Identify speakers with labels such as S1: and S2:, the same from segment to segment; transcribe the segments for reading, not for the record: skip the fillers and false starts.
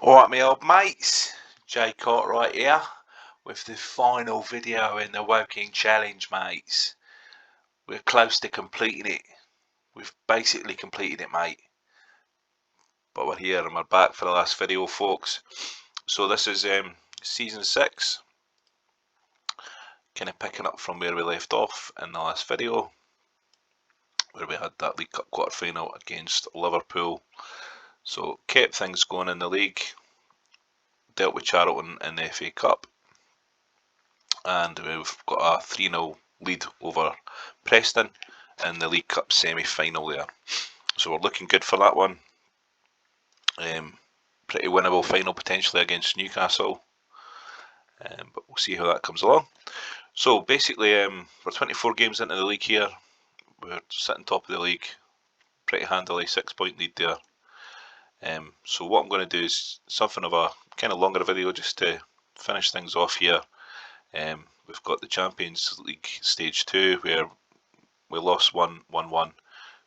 S1: Alright, my old mates, Jay Cartwright here with the final video in the Woking Challenge, mates. We're close to completing it. We've basically completed it, mate. But we're here and we're back for the last video, folks. So this is season 6, kind of picking up from where we left off in the last video, where we had that League Cup quarter final against Liverpool. So kept things going in the league, dealt with Charlton in the FA Cup, and we've got a 3-0 lead over Preston in the League Cup semi-final there. So we're looking good for that one. Pretty winnable final potentially against Newcastle, but we'll see how that comes along. So basically, we're 24 games into the league here. We're sitting top of the league pretty handily, 6-point lead there. So what I'm going to do is something of a kind of longer video just to finish things off here. We've got the Champions League Stage 2 where we lost 1-1,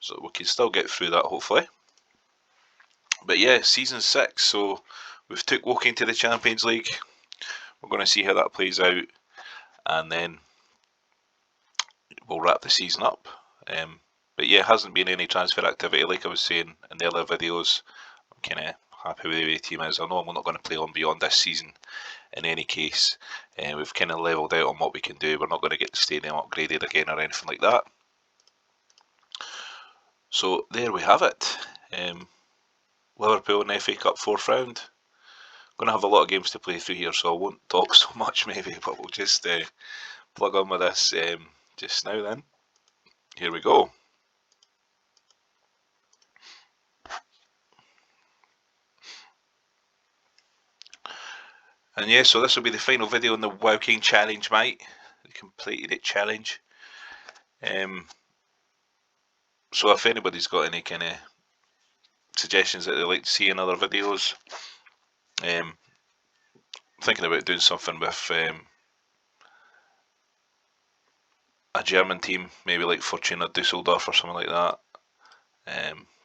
S1: so we can still get through that hopefully. But yeah, season 6, so we've took Woking to the Champions League. We're going to see how that plays out, and then we'll wrap the season up. But yeah, hasn't been any transfer activity like I was saying in the other videos. I'm kind of happy with the way the team is. I know we're not going to play on beyond this season in any case. We've kind of levelled out on what we can do. We're not going to get the stadium upgraded again or anything like that. So there we have it. Liverpool in the FA Cup 4th round. Going to have a lot of games to play through here, so I won't talk so much maybe, but we'll just plug on with this just now then. Here we go. And yeah, so this will be the final video in the Woking Challenge, mate. The completed it challenge. So if anybody's got any kind of suggestions that they'd like to see in other videos, thinking about doing something with a German team, maybe like Fortuna Dusseldorf or something like that.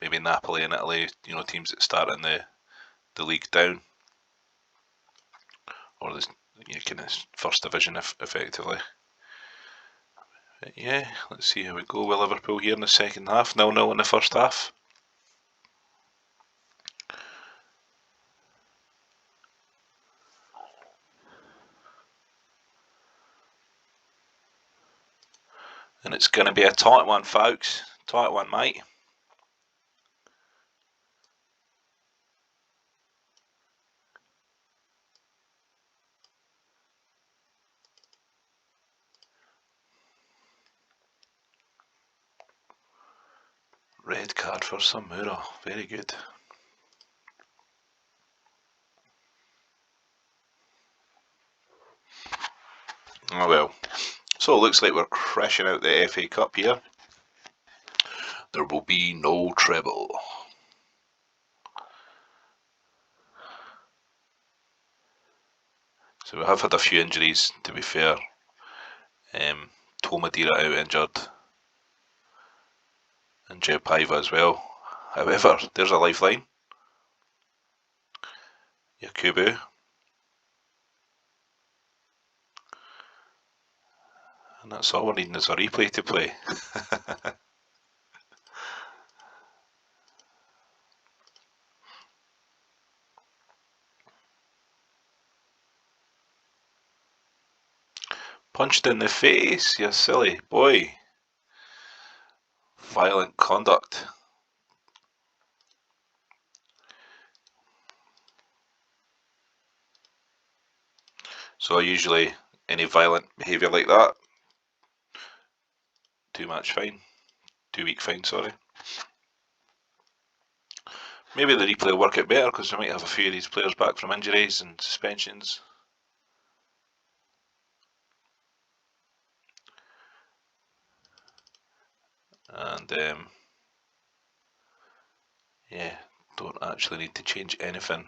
S1: Maybe Napoli in Italy, you know, teams that start in the league down, or the kind of first division effectively. But yeah, let's see how we go with Liverpool here in the second half. 0-0 in the first half. And it's going to be a tight one, folks. Tight one, mate. Red card for Samura. Very good. Oh well. So it looks like we're crashing out the FA Cup here. There will be no treble. So we have had a few injuries, to be fair. Tomadira out injured, and Joe Paiva as well. However, there's a lifeline. Yakubu. And that's all we're needing is a replay to play. Punched in the face, you silly boy. Violent conduct. So usually any violent behaviour like that, 2-match fine. 2-week fine, sorry. Maybe the replay will work out better because we might have a few of these players back from injuries and suspensions. And yeah, don't actually need to change anything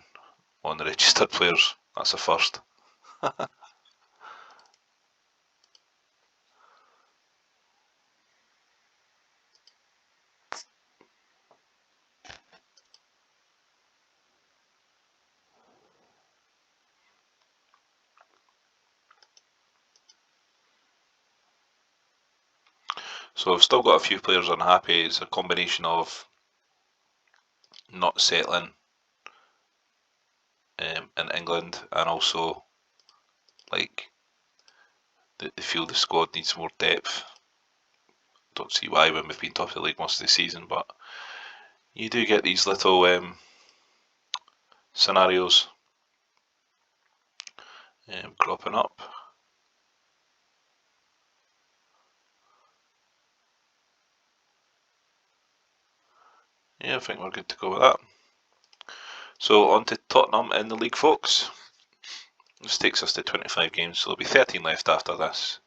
S1: on the registered players. That's a first. So I've still got a few players unhappy. It's a combination of not settling in England, and also like they feel the squad needs more depth. Don't see why when we've been top of the league most of the season, but you do get these little scenarios cropping up. Yeah, I think we're good to go with that. So on to Tottenham in the league, folks. This takes us to 25 games, so there'll be 13 left after this.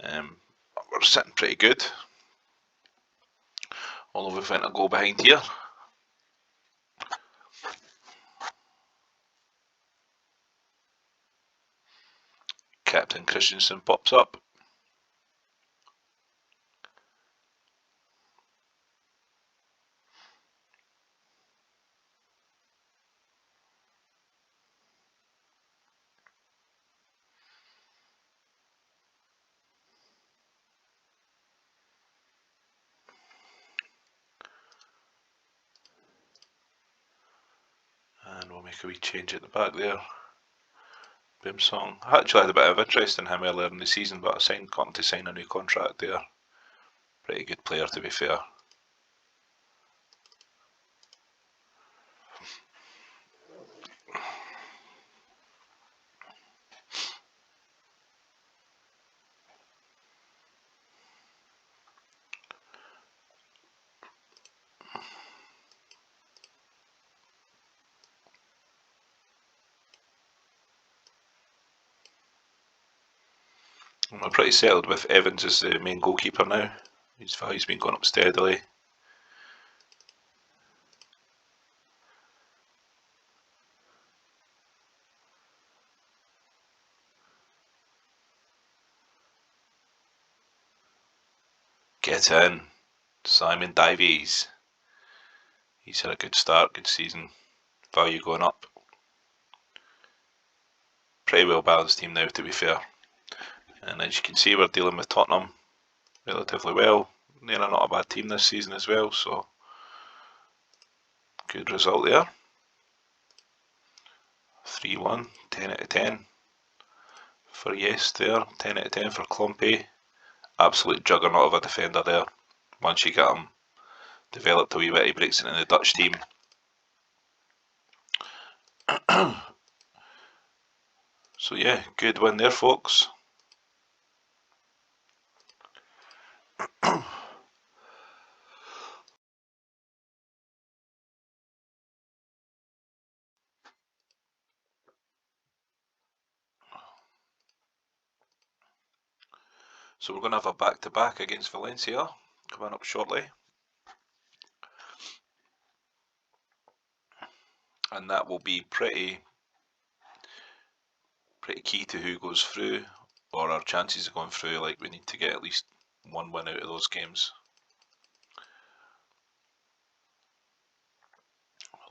S1: We're sitting pretty good, although we've went a goal behind here. Captain Christensen pops up. And we'll make a wee change at the back there. Boom song. I actually had a bit of interest in him earlier in the season, but I got him to sign a new contract there. Pretty good player, to be fair. I'm pretty settled with Evans as the main goalkeeper now. His value's been going up steadily. Get in, Simon Davies. He's had a good start, good season. Value going up. Pretty well balanced team now, to be fair. And as you can see, we're dealing with Tottenham relatively well. They're not a bad team this season as well, so good result there. 3-1, 10 out of 10 for Yes there, 10 out of 10 for Clumpy. Absolute juggernaut of a defender there. Once you get him developed a wee bit, he breaks into the Dutch team. So yeah, good win there, folks. So we're going to have a back-to-back against Valencia coming up shortly. And that will be pretty key to who goes through, or our chances of going through. Like, we need to get at least one win out of those games.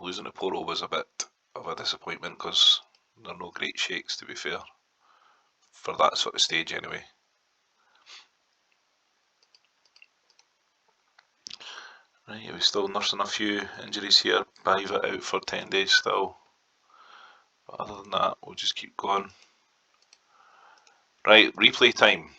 S1: Losing to Porto was a bit of a disappointment because they're no great shakes, to be fair, for that sort of stage anyway. Right, we're still nursing a few injuries here. Paiva out for 10 days still. But other than that, we'll just keep going. Right, replay time.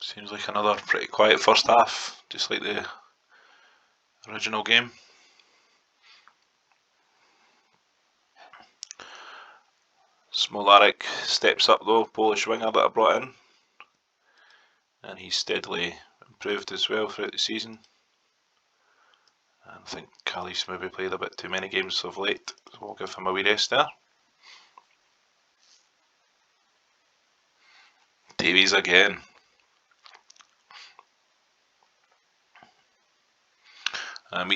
S1: Seems like another pretty quiet first half, just like the original game. Smolarek steps up though, Polish winger that I brought in. And he's steadily improved as well throughout the season. And I think Callis maybe played a bit too many games of late, so we'll give him a wee rest there. Davies again.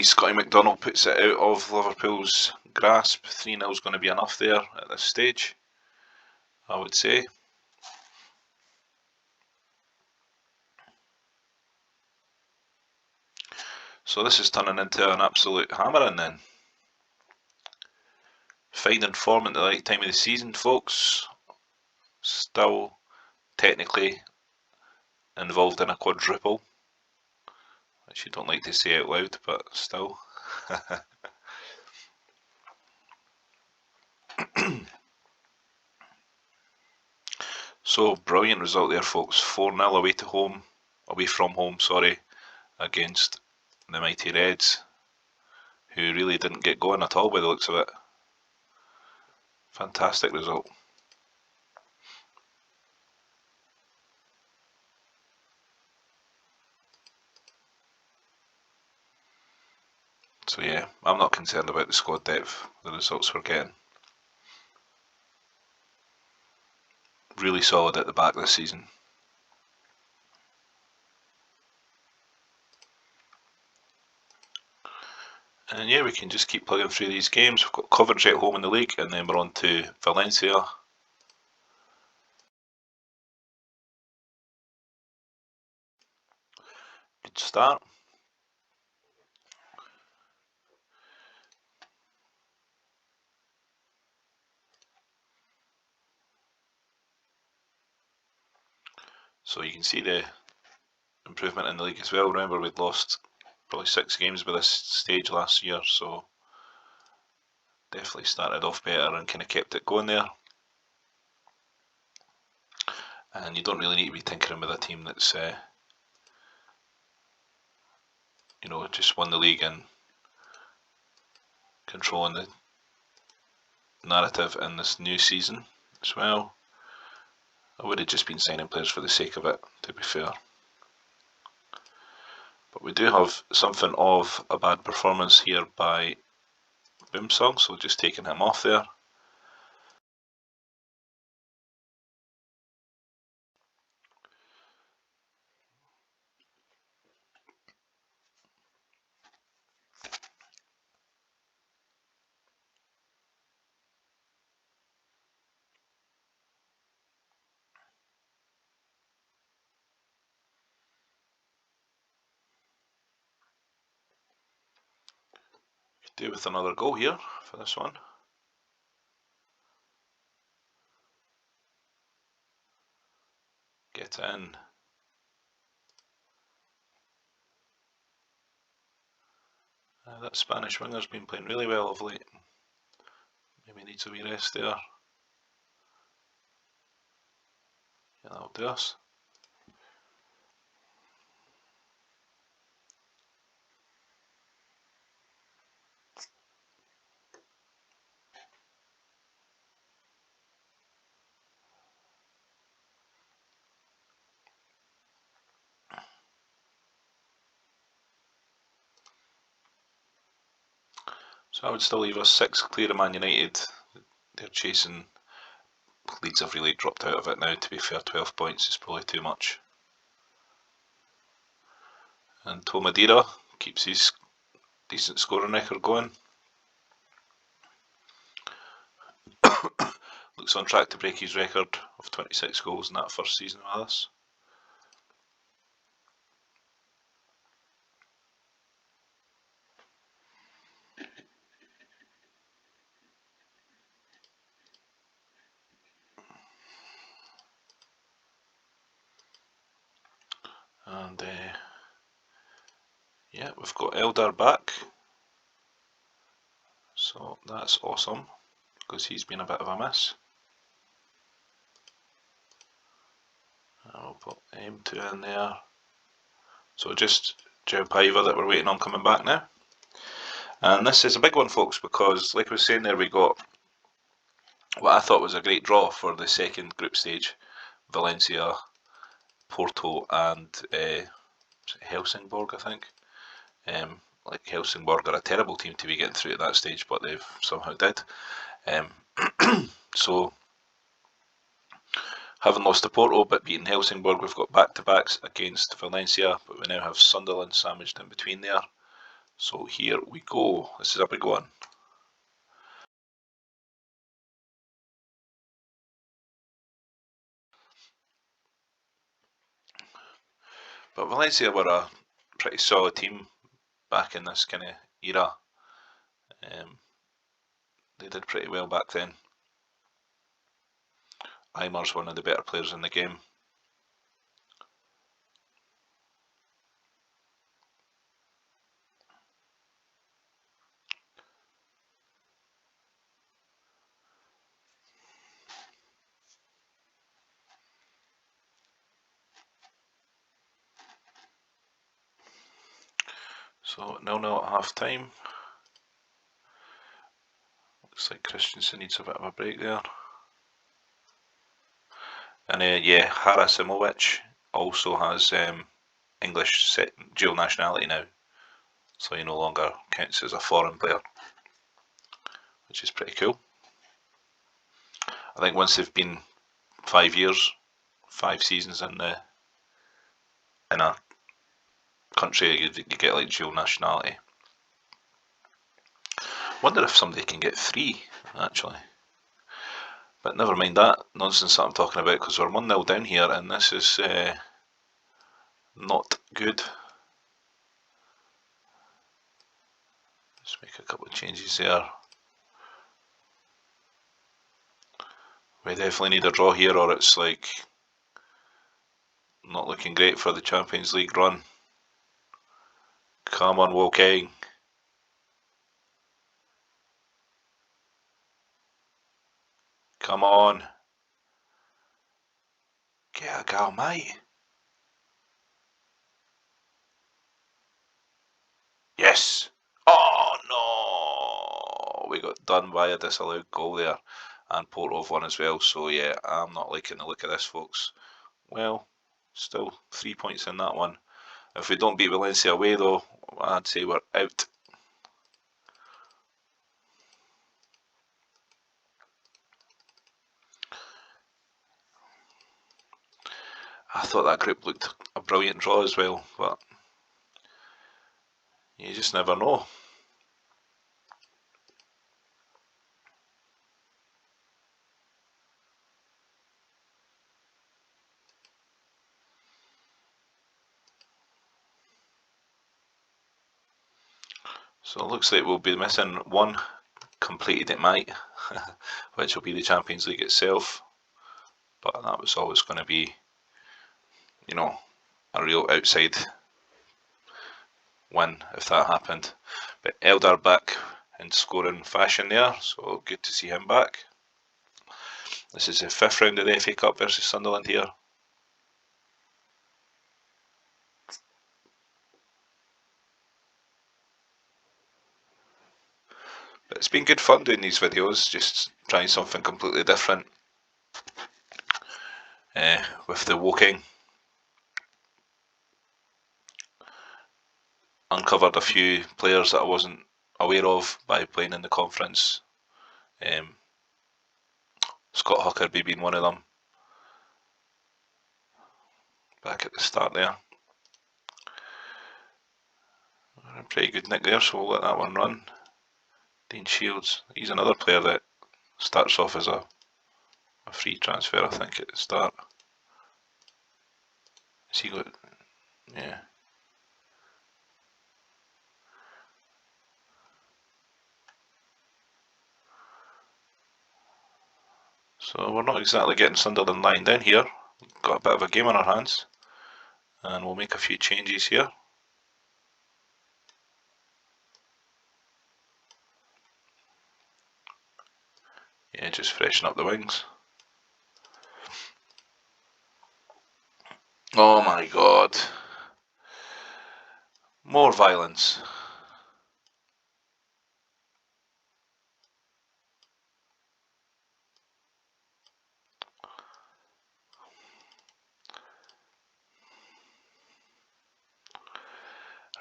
S1: Scotty McDonald puts it out of Liverpool's grasp. 3-0 is going to be enough there at this stage. I would say. So this is turning into an absolute hammering then. Finding form at the right time of the season, folks. Still technically involved in a quadruple, which you don't like to say out loud, but still. So brilliant result there, folks. 4-0 away from home, sorry, against the mighty Reds, who really didn't get going at all by the looks of it. Fantastic result. So yeah, I'm not concerned about the squad depth, the results we're getting. Really solid at the back this season. And yeah, we can just keep plugging through these games. We've got Coventry at home in the league, and then we're on to Valencia. Good start. So you can see the improvement in the league as well. Remember, we'd lost probably 6 games by this stage last year, so definitely started off better and kind of kept it going there. And you don't really need to be tinkering with a team that's, you know, just won the league and controlling the narrative in this new season as well. I would have just been signing players for the sake of it, to be fair. But we do have something of a bad performance here by Boomsong, so just taking him off there. Could do with another goal here for this one. Get in. That Spanish winger's been playing really well of late. Maybe needs a wee rest there. Yeah, that'll do us. So I would still leave us 6 clear of Man United. They're chasing. Leeds have really dropped out of it now, to be fair. 12 points is probably too much. And Tomadira keeps his decent scoring record going. Looks on track to break his record of 26 goals in that first season with us. And yeah, we've got Eldar back, so that's awesome because he's been a bit of a miss. And we'll put M2 in there. So just Chaampions that we're waiting on coming back now. And this is a big one, folks, because like I was saying there, we got what I thought was a great draw for the second group stage. Valencia, Porto and Helsingborg, I think. Like Helsingborg are a terrible team to be getting through at that stage, but they've somehow did. So, having lost to Porto but beating Helsingborg, we've got back-to-backs against Valencia, but we now have Sunderland sandwiched in between there. So here we go. This is a big one. But Valencia were a pretty solid team back in this kind of era. They did pretty well back then. Eimer's one of the better players in the game. So 0-0 at half time. Looks like Christensen needs a bit of a break there. And yeah, Harasimovic also has English dual nationality now, so he no longer counts as a foreign player, which is pretty cool. I think once they've been 5 years, 5 seasons in a country, you get like dual nationality. Wonder if somebody can get 3 actually. But never mind that nonsense that I'm talking about, because we're 1-0 down here, and this is not good. Let's make a couple of changes there. We definitely need a draw here, or it's like not looking great for the Champions League run. Come on, Woking. Come on. Get a gal, mate. Yes. Oh no! We got done by a disallowed goal there, and Portov won as well. So yeah, I'm not liking the look of this, folks. Well, still 3 points in that one. If we don't beat Valencia away though, I'd say we're out. I thought that group looked a brilliant draw as well, but you just never know. So it looks like we'll be missing one completed it might, which will be the Champions League itself. But that was always going to be, you know, a real outside win if that happened. But Eldar back in scoring fashion there, so good to see him back. This is the 5th round of the FA Cup versus Sunderland here. But it's been good fun doing these videos, just trying something completely different with the Woking. Uncovered a few players that I wasn't aware of by playing in the conference. Scott Huckerby being one of them. Back at the start there. A pretty good nick there, so we'll let that one run. Dean Shields, he's another player that starts off as a free transfer, I think, at the start. Has he got... yeah. So we're not exactly getting Sunderland lying down here. Got a bit of a game on our hands. And we'll make a few changes here. Yeah, just freshen up the wings. Oh my god. More violence.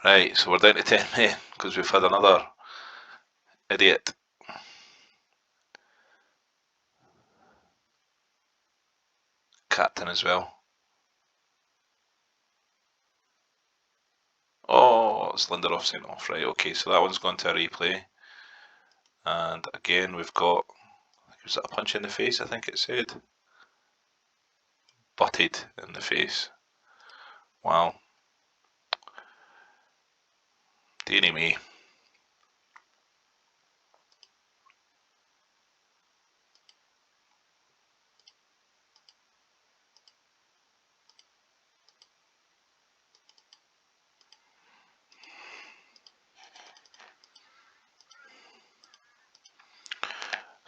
S1: Right, so we're down to 10 men because we've had another idiot. Captain as well. Oh, it's Lindelof sent off. Right, okay, so that one's gone to a replay. And again, we've got, was that a punch in the face? I think it said. Butted in the face. Wow. Dearie me.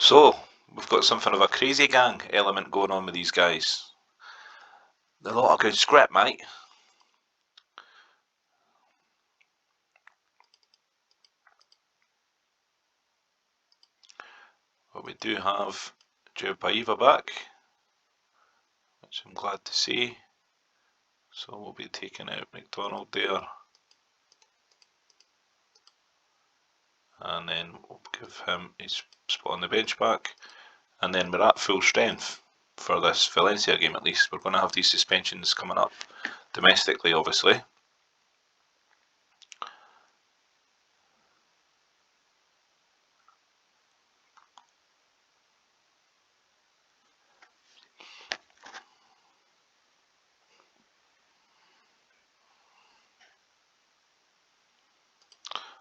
S1: So, we've got something of a crazy gang element going on with these guys. A lot of good script, mate. But we do have Chaampions back, which I'm glad to see. So we'll be taking out McDonald there. And then we'll give him his spot on the bench back. And then we're at full strength for this Valencia game at least. We're going to have these suspensions coming up domestically, obviously.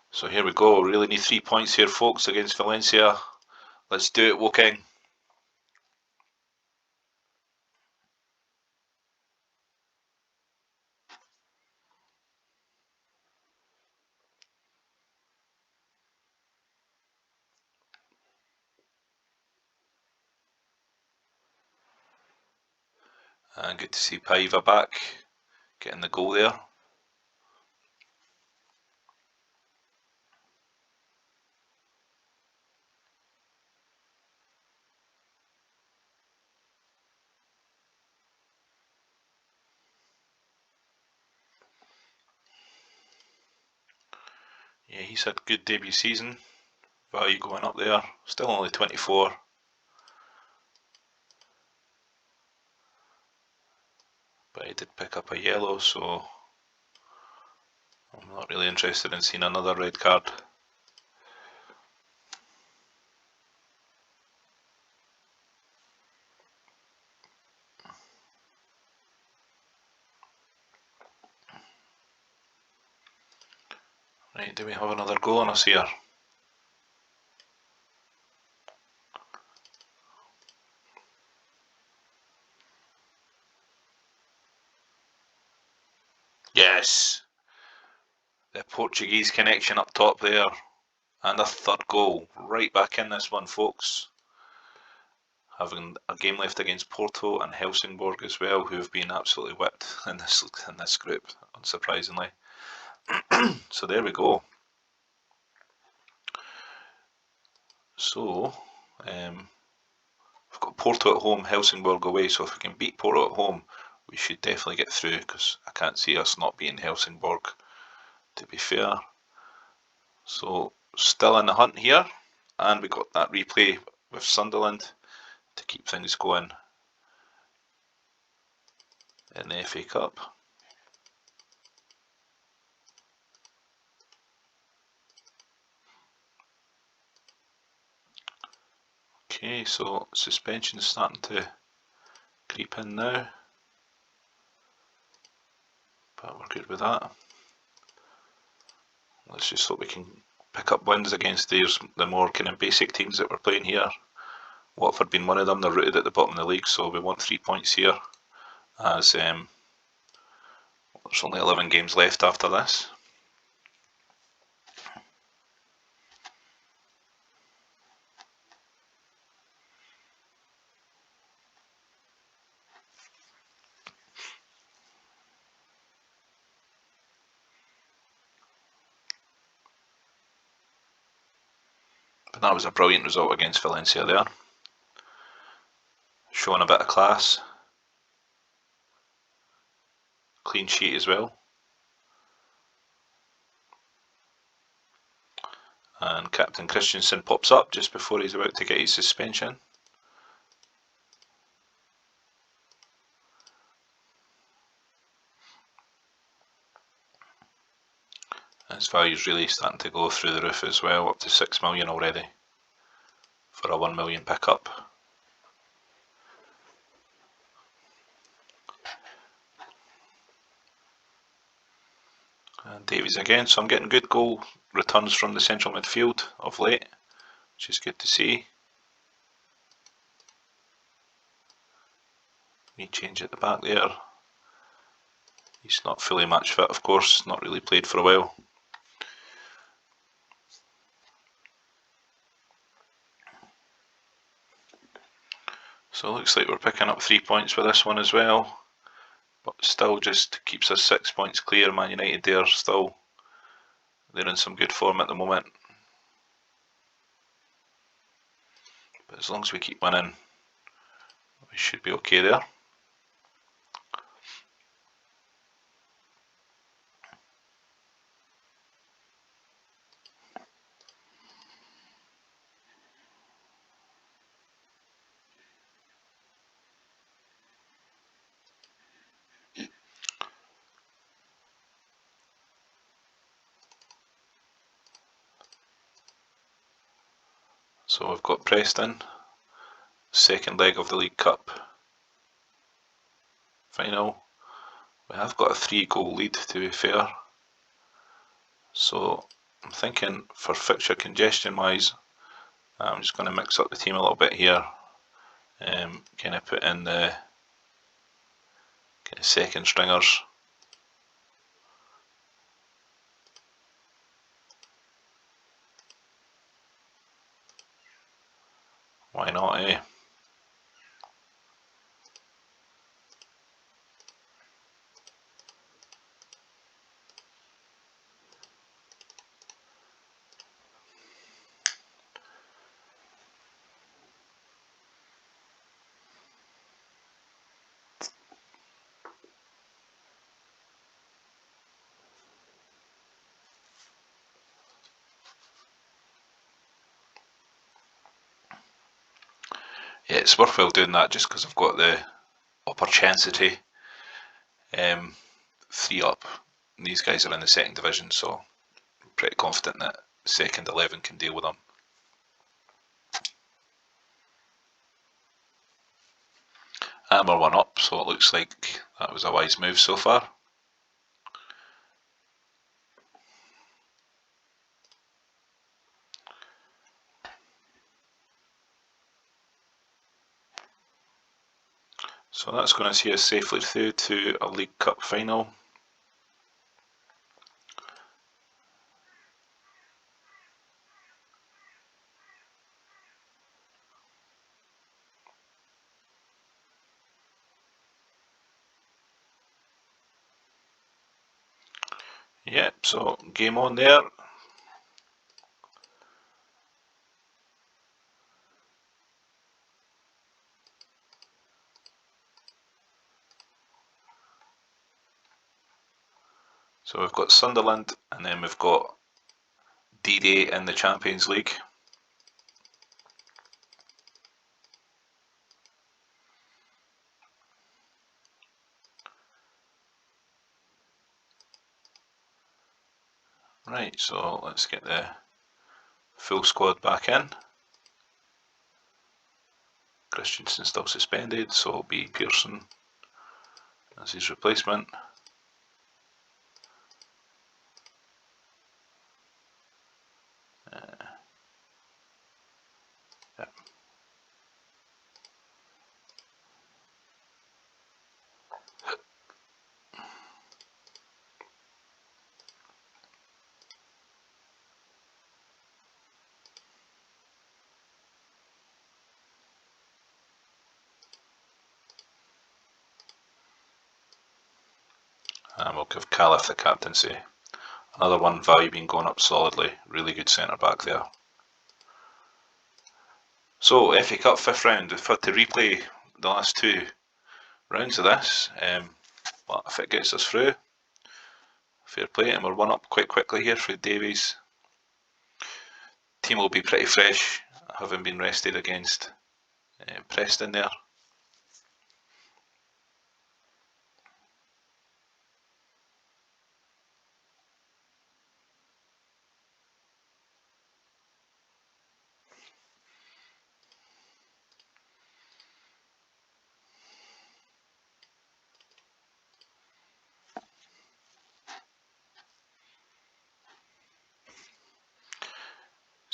S1: So here we go. We really need 3 points here, folks, against Valencia. Let's do it, Woking. And good to see Paiva back, getting the goal there. Yeah, he's had good debut season. Value going up there. Still only 24. But he did pick up a yellow, so I'm not really interested in seeing another red card. Right, do we have another goal on us here? Yes! The Portuguese connection up top there. And a third goal. Right back in this one, folks. Having a game left against Porto and Helsingborg as well, who have been absolutely whipped in this group, unsurprisingly. So there we go. So, we've got Porto at home, Helsingborg away, so if we can beat Porto at home, we should definitely get through, because I can't see us not beating Helsingborg, to be fair. So, still in the hunt here, and we got that replay with Sunderland to keep things going in the FA Cup. Okay, so suspension's starting to creep in now, but we're good with that. Let's just hope we can pick up wins against the more kind of basic teams that we're playing here. Watford being one of them, they're rooted at the bottom of the league, so we want 3 points here, as there's only 11 games left after this. But that was a brilliant result against Valencia there. Showing a bit of class. Clean sheet as well. And Captain Christensen pops up just before he's about to get his suspension. His value's really starting to go through the roof as well, up to 6 million already for a 1 million pickup. And Davies again, so I'm getting good goal returns from the central midfield of late, which is good to see. We change at the back there. He's not fully match fit, of course, not really played for a while. So it looks like we're picking up 3 points with this one as well, but still just keeps us 6 points clear. Man United there still, they're in some good form at the moment. But as long as we keep winning, we should be okay there. So we've got Preston, second leg of the League Cup final. We have got a 3-goal lead, to be fair. So I'm thinking for fixture congestion wise, I'm just going to mix up the team a little bit here. Kind of put in the kind of second stringers. Why not, eh? Yeah, it's worthwhile doing that just because I've got the opportunity 3 up. And these guys are in the second division, so I'm pretty confident that second 11 can deal with them. And we're 1 up, so it looks like that was a wise move so far. So that's going to see us safely through to a League Cup final. Yep, so game on there. So we've got Sunderland, and then we've got D-Day in the Champions League. Right, so let's get the full squad back in. Christensen still suspended, so it'll be Pearson as his replacement. Yep. And we'll give Caliph the captaincy. Another one, value being going up solidly. Really good centre back there. So FA Cup 5th round, we've had to replay the last 2 rounds of this, but if it gets us through, fair play. And we're 1 up quite quickly here for Davies. Team will be pretty fresh, having been rested against Preston there.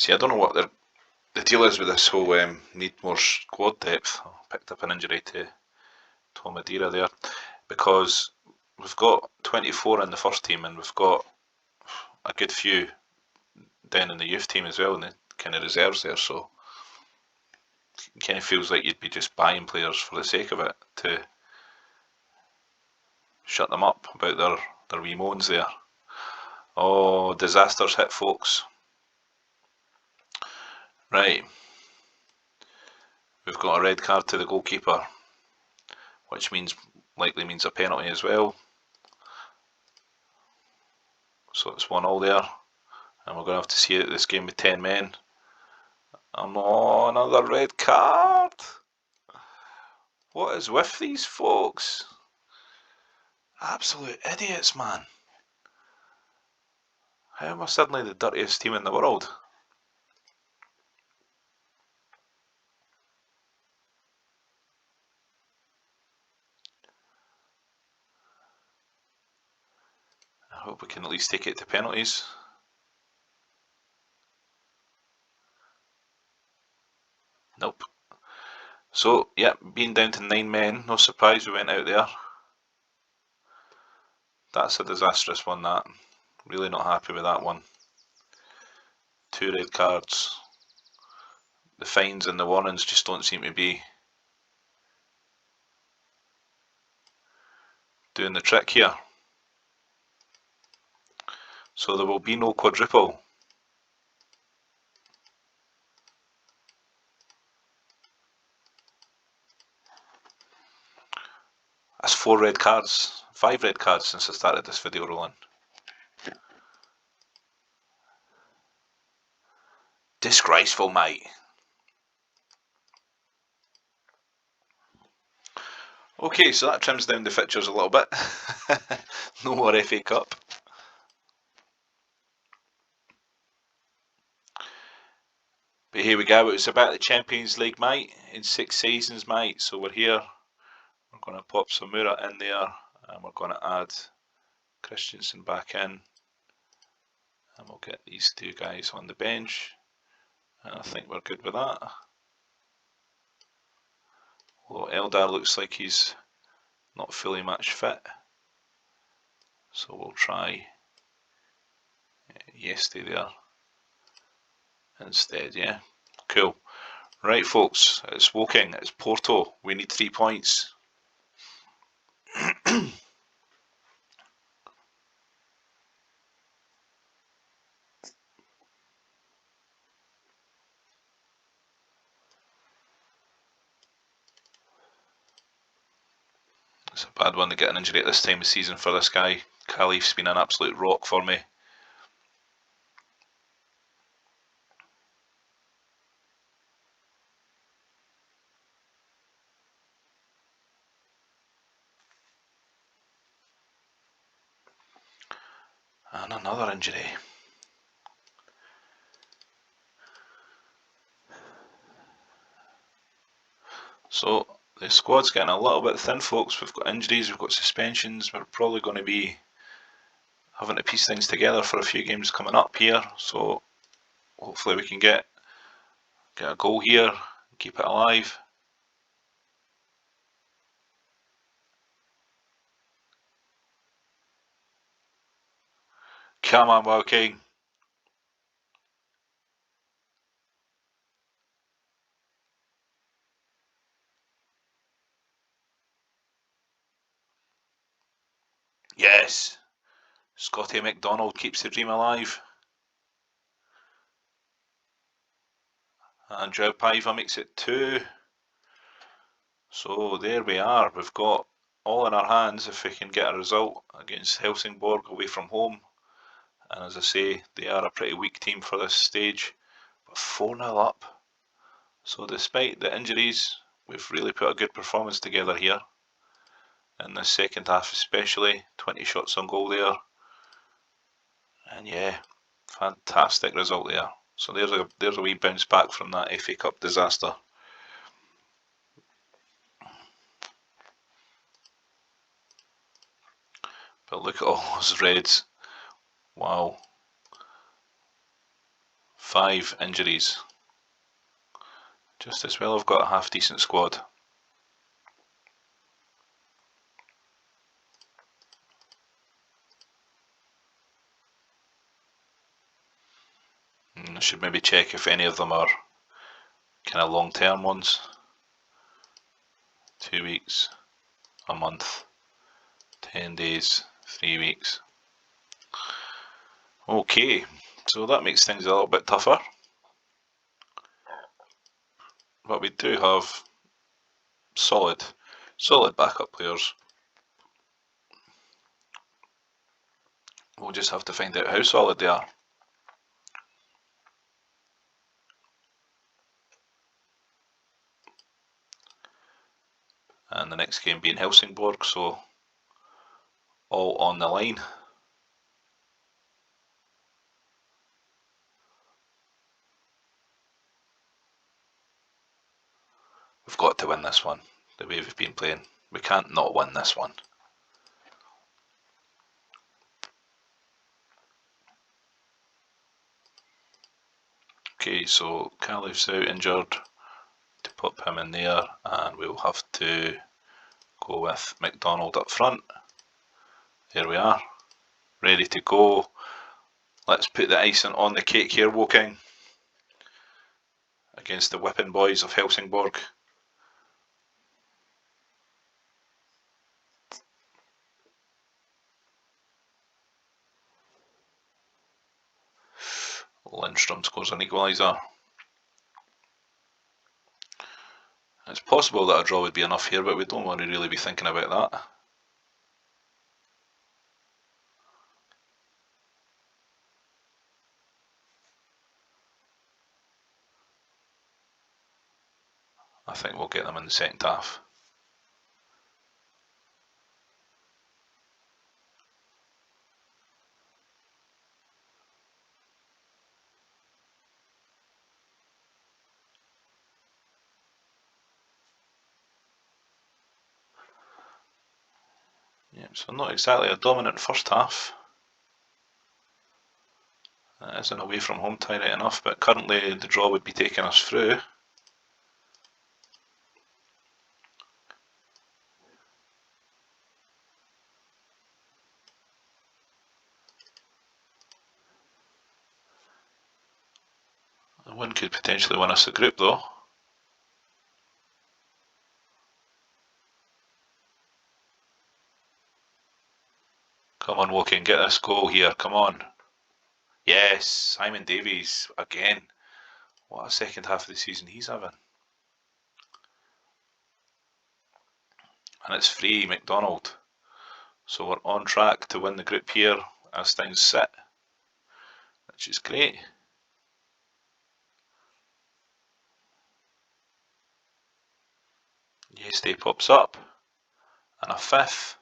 S1: See, I don't know what the deal is with this whole need more squad depth. I picked up an injury to Tom Madeira there, because we've got 24 in the first team and we've got a good few down in the youth team as well, in the kind of reserves there, so it kind of feels like you'd be just buying players for the sake of it to shut them up about their wee moans there. Oh, disaster's hit, folks. Right, we've got a red card to the goalkeeper, which likely means a penalty as well. So it's 1-1 there, and we're going to have to see out this game with 10 men. Oh, another red card! What is with these folks? Absolute idiots, man. How am I suddenly the dirtiest team in the world? I hope we can at least take it to penalties. Nope. So, yeah, being down to 9 men, no surprise we went out there. That's a disastrous one, that. Really not happy with that one. 2 red cards. The fines and the warnings just don't seem to be doing the trick here. So there will be no quadruple. That's 4 red cards, 5 red cards since I started this video rolling. Disgraceful, mate. Okay, so that trims down the fixtures a little bit. No more FA Cup. But here we go, it's about the Champions League, mate, in 6 seasons, mate. So we're here, we're going to pop Samura in there, and we're going to add Christensen back in. And we'll get these 2 guys on the bench. And I think we're good with that. Although Eldar looks like he's not fully match fit. So we'll try Yesti there instead, yeah. Cool. Right, folks, it's Woking, it's Porto. We need 3 points. It's a bad one to get an injury at this time of season for this guy. Khalif's been an absolute rock for me. And another injury. So the squad's getting a little bit thin, folks. We've got injuries, we've got suspensions. We're probably going to be having to piece things together for a few games coming up here. So hopefully we can get a goal here, keep it alive. Come on, Woking. Yes. Scotty McDonald keeps the dream alive. And João Paiva makes it 2. So there we are. We've got all in our hands if we can get a result against Helsingborg away from home. And as I say, they are a pretty weak team for this stage. But 4-0 up. So despite the injuries, we've really put a good performance together here. In the second half especially, 20 shots on goal there. And yeah, fantastic result there. So there's a wee bounce back from that FA Cup disaster. But look at all those reds. Wow. 5 injuries. Just as well I've got a half decent squad. I should maybe check if any of them are kind of long term ones. 2 weeks, a month, 10 days, 3 weeks. Okay, so that makes things a little bit tougher. But we do have solid backup players. We'll just have to find out how solid they are. And the next game being Helsingborg, so all on the line. We've got to win this one, the way we've been playing. We can't not win this one. Okay, so Calif's out injured, to put him in there, and we'll have to go with McDonald up front. There we are, ready to go. Let's put the icing on the cake here, Woking, against the whipping boys of Helsingborg. Lindstrom scores an equaliser. It's possible that a draw would be enough here, but we don't want to really be thinking about that. I think we'll get them in the second half. Yep, so not exactly a dominant first half. That isn't away from home tie right enough, but currently the draw would be taking us through. The win could potentially win us the group though. Come on Woking, get this goal here, come on. Yes, Simon Davies again. What a second half of the season he's having. And it's free, McDonald. So we're on track to win the group here as things sit, which is great. Yesterday pops up, and a fifth.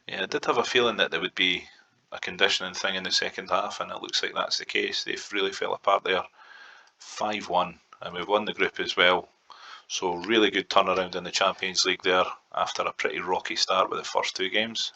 S1: Yeah, I did have a feeling that there would be a conditioning thing in the second half, and it looks like that's the case. They've really fell apart there. 5-1, and we've won the group as well. So really good turnaround in the Champions League there after a pretty rocky start with the first 2 games.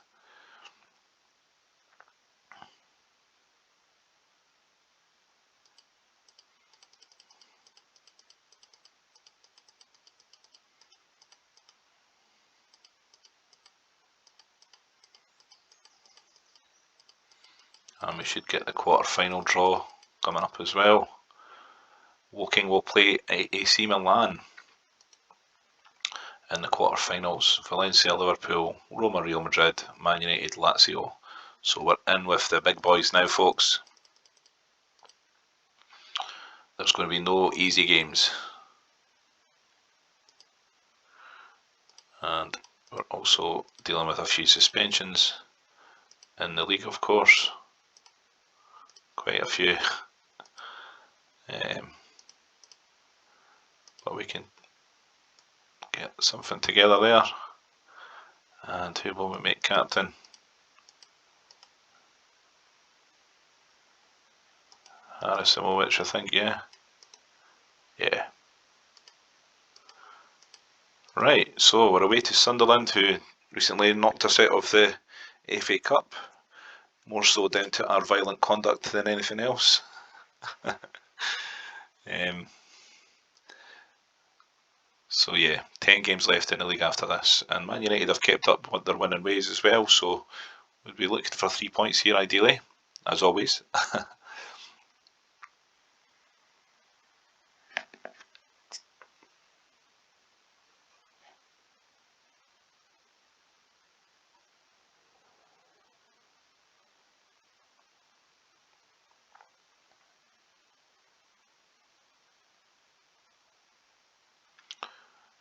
S1: And we should get the quarter-final draw coming up as well. Woking will play AC Milan in the quarter-finals. Valencia, Liverpool, Roma, Real Madrid, Man United, Lazio. So we're in with the big boys now, folks. There's going to be no easy games. And we're also dealing with a few suspensions in the league, of course. Quite a few. But we can get something together there. And who will we make captain? Harrisimovic, I think, yeah. Yeah. Right, so we're away to Sunderland, who recently knocked us out of the FA Cup. More so down to our violent conduct than anything else. So yeah, 10 games left in the league after this, and Man United have kept up with their winning ways as well, so we'll be looking for 3 points here ideally, as always.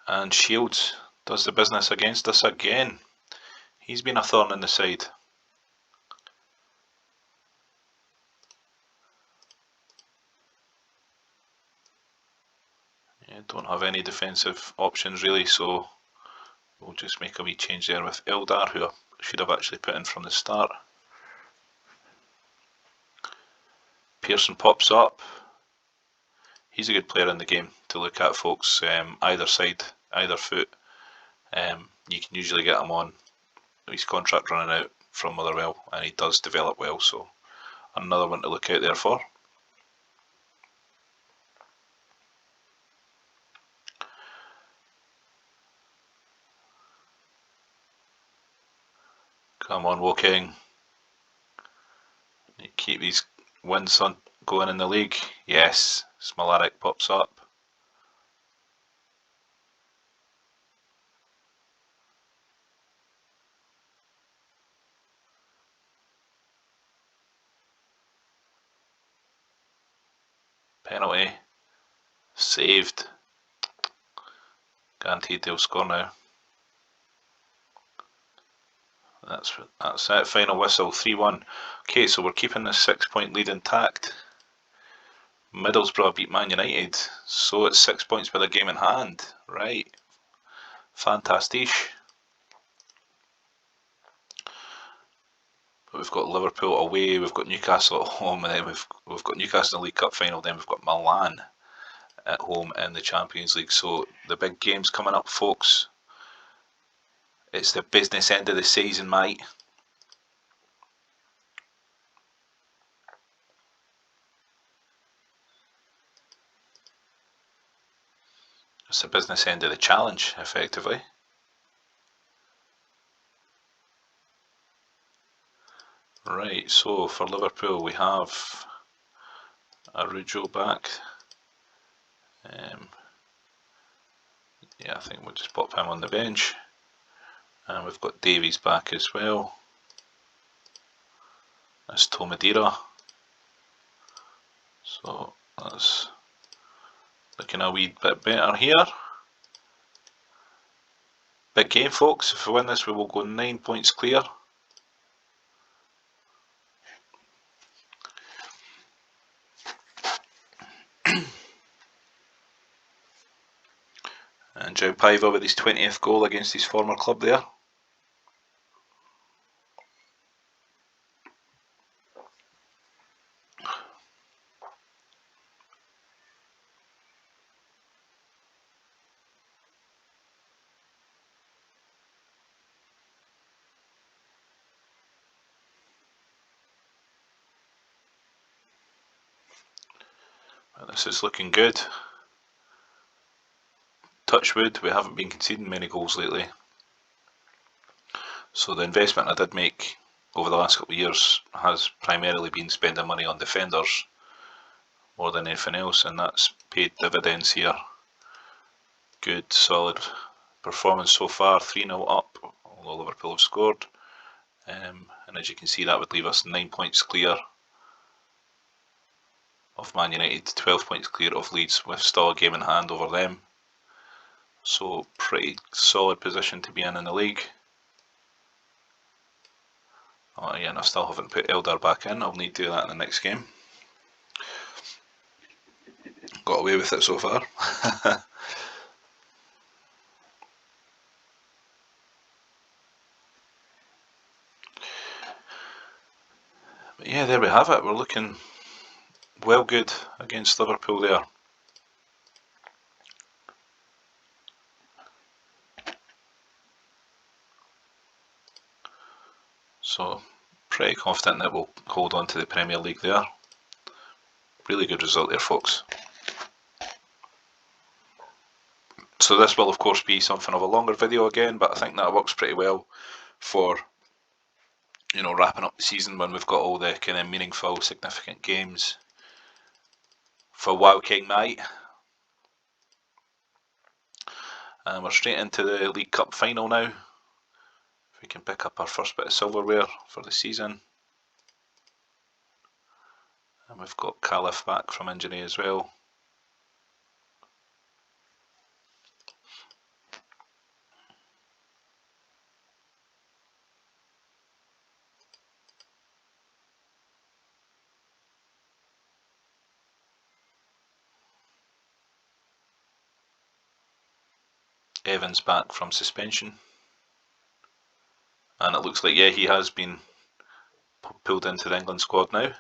S1: And Shields does the business against us again. He's been a thorn in the side. Yeah, don't have any defensive options really, so we'll just make a wee change there with Eldar, who I should have actually put in from the start. Pearson pops up. He's a good player in the game to look at, folks. Either side, either foot. You can usually get him on his contract running out from Motherwell, and he does develop well, so another one to look out there for. Come on, Woking. Keep these wins on going in the league. Yes, Smolarek pops up. Penalty. Saved. Guaranteed they'll score now. That's it. Final whistle. 3-1. Okay, so we're keeping this 6-point lead intact. Middlesbrough beat Man United, so it's 6 points with a game in hand. Right. Fantastic. But we've got Liverpool away, we've got Newcastle at home, and then we've got Newcastle in the League Cup final, then we've got Milan at home in the Champions League. So the big game's coming up, folks. It's the business end of the season, mate. It's the business end of the challenge, effectively. Right, so for Liverpool we have Arujo back. Yeah, I think we'll just pop him on the bench. And we've got Davies back as well. That's Tomadira. So that's looking a wee bit better here. Big game, folks. If we win this, we will go 9 points clear. And Joe Paiva with his 20th goal against his former club there. Well, this is looking good. Touchwood, we haven't been conceding many goals lately. So the investment I did make over the last couple of years has primarily been spending money on defenders more than anything else, and that's paid dividends here. Good, solid performance so far, 3-0 up, although Liverpool have scored. And as you can see, that would leave us 9 points clear of Man United, 12 points clear of Leeds, with still a game in hand over them. So pretty solid position to be in the league. Oh yeah, and I still haven't put Eldar back in. I'll need to do that in the next game. Got away with it so far. But yeah, there we have it. We're looking well good against Liverpool there. So pretty confident that we'll hold on to the Premier League there. Really good result there, folks. So this will of course be something of a longer video again, but I think that works pretty well for, you know, wrapping up the season when we've got all the kind of meaningful, significant games for WoW King night. And we're straight into the League Cup final now. If we can pick up our first bit of silverware for the season. And we've got Caliph back from injury as well. Evans back from suspension. And it looks like, yeah, he has been pulled into the England squad now.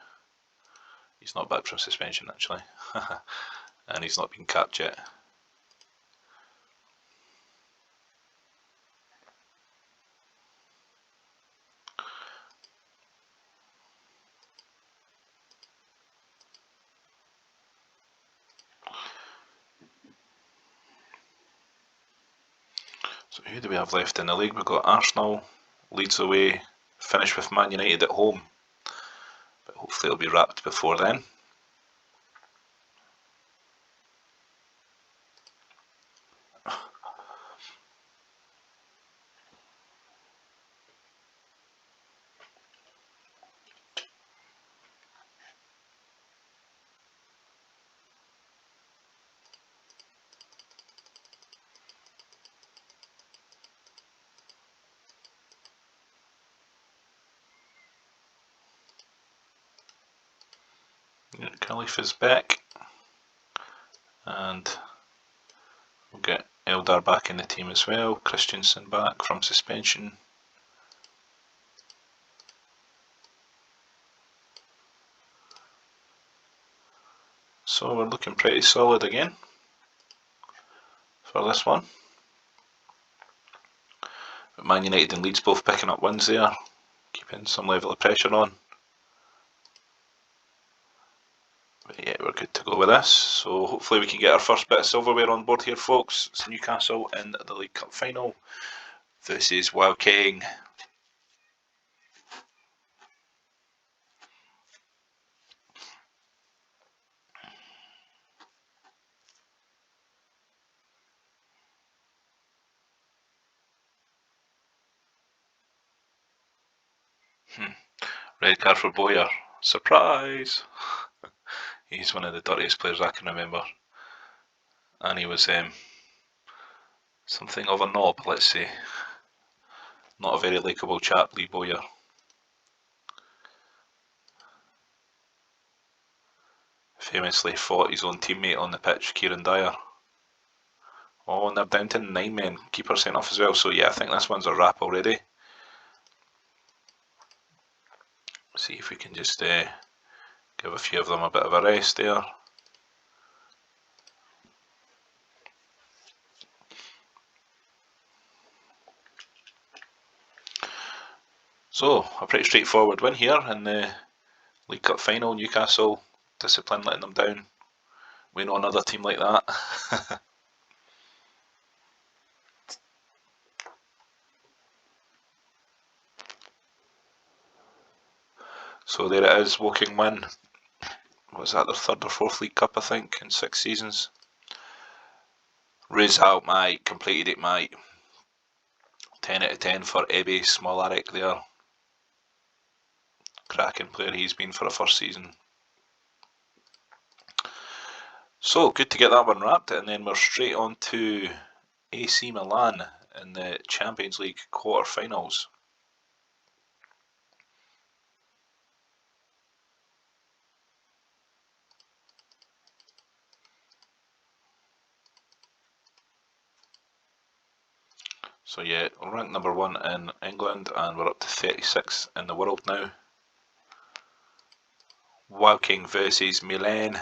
S1: He's not back from suspension actually. And he's not been capped yet. So who do we have left in the league? We've got Arsenal, Leeds away, finish with Man United at home. But hopefully it'll be wrapped before then. Caliph is back. And we'll get Eldar back in the team as well. Christensen back from suspension. So we're looking pretty solid again for this one. But Man United and Leeds both picking up wins there, keeping some level of pressure on. But yeah, we're good to go with this. So hopefully we can get our first bit of silverware on board here, folks. It's Newcastle in the League Cup final. This is WoW King. Red card for Boyer. Surprise! He's one of the dirtiest players I can remember. And he was something of a knob, let's say. Not a very likeable chap, Lee Bowyer. Famously fought his own teammate on the pitch, Kieran Dyer. Oh, and they're down to 9 men. Keeper sent off as well, so yeah, I think this one's a wrap already. See if we can just give a few of them a bit of a rest there. So, a pretty straightforward win here in the League Cup final. Newcastle, discipline letting them down. We know another team like that. So there it is, Woking win. Was that their 3rd or 4th League Cup, I think, in 6 seasons. Result, mate. Completed it, mate. 10 out of 10 for Ebbe Smolarek there. Cracking player he's been for a first season. So, good to get that one wrapped, and then we're straight on to AC Milan in the Champions League quarter-finals. So yeah, ranked number 1 in England, and we're up to 36 in the world now. WoW King versus Milan.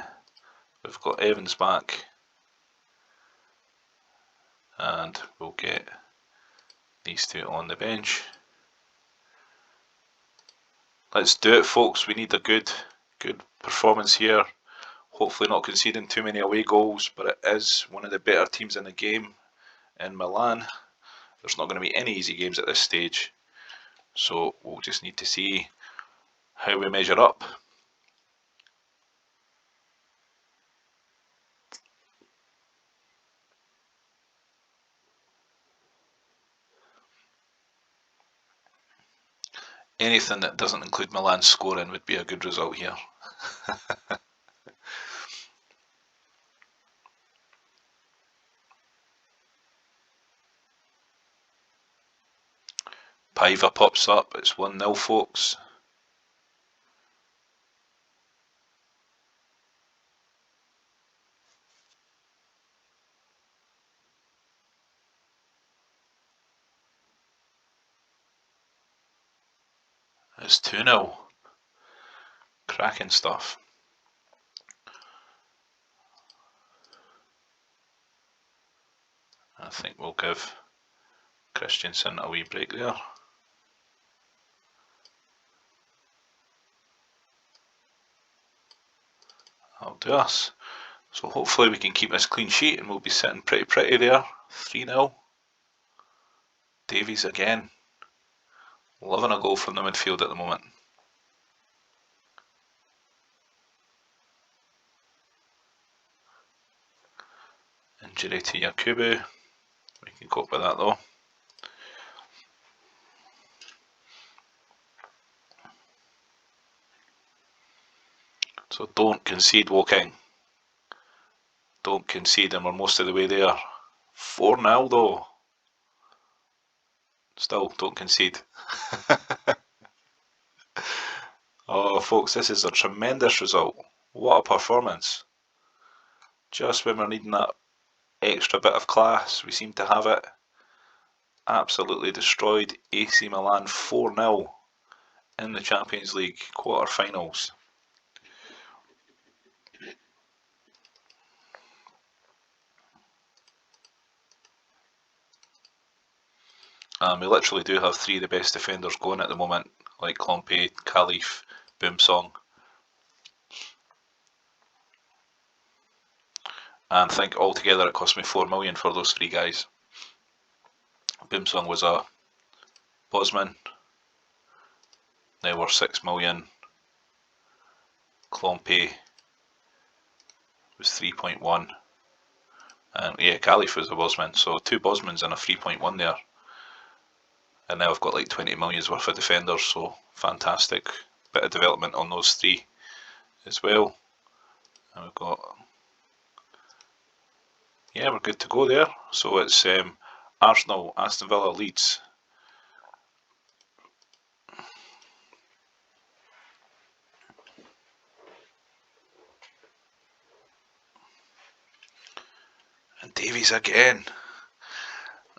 S1: We've got Evans back. And we'll get these two on the bench. Let's do it, folks. We need a good performance here. Hopefully not conceding too many away goals, but it is one of the better teams in the game. in Milan. There's not going to be any easy games at this stage, so we'll just need to see how we measure up. Anything that doesn't include Milan's scoring would be a good result here. Paiva pops up, it's 1-0 folks. It's 2-0. Cracking stuff. I think we'll give Christensen a wee break there. That'll do us. So hopefully we can keep this clean sheet and we'll be sitting pretty there. 3-0. Davies again. Loving a goal from the midfield at the moment. Injury to Yakubu. We can cope with that though. So don't concede, Woking. Don't concede, and we're most of the way there. 4-0 though. Still, don't concede. Oh, folks, this is a tremendous result. What a performance. Just when we're needing that extra bit of class, we seem to have it. Absolutely destroyed AC Milan 4-0 in the Champions League quarter-finals. We literally do have three of the best defenders going at the moment, like Klompe, Khalif, Boomsong. And I think altogether it cost me 4 million for those three guys. Boomsong was a Bosman. They were 6 million. Klompe was 3.1. And yeah, Khalif was a Bosman. So 2 Bosmans and a 3.1 there. And now I've got like 20 million's worth of defenders, so fantastic bit of development on those three as well. And we've got, yeah, we're good to go there. So it's Arsenal, Aston Villa, Leeds. And Davies again.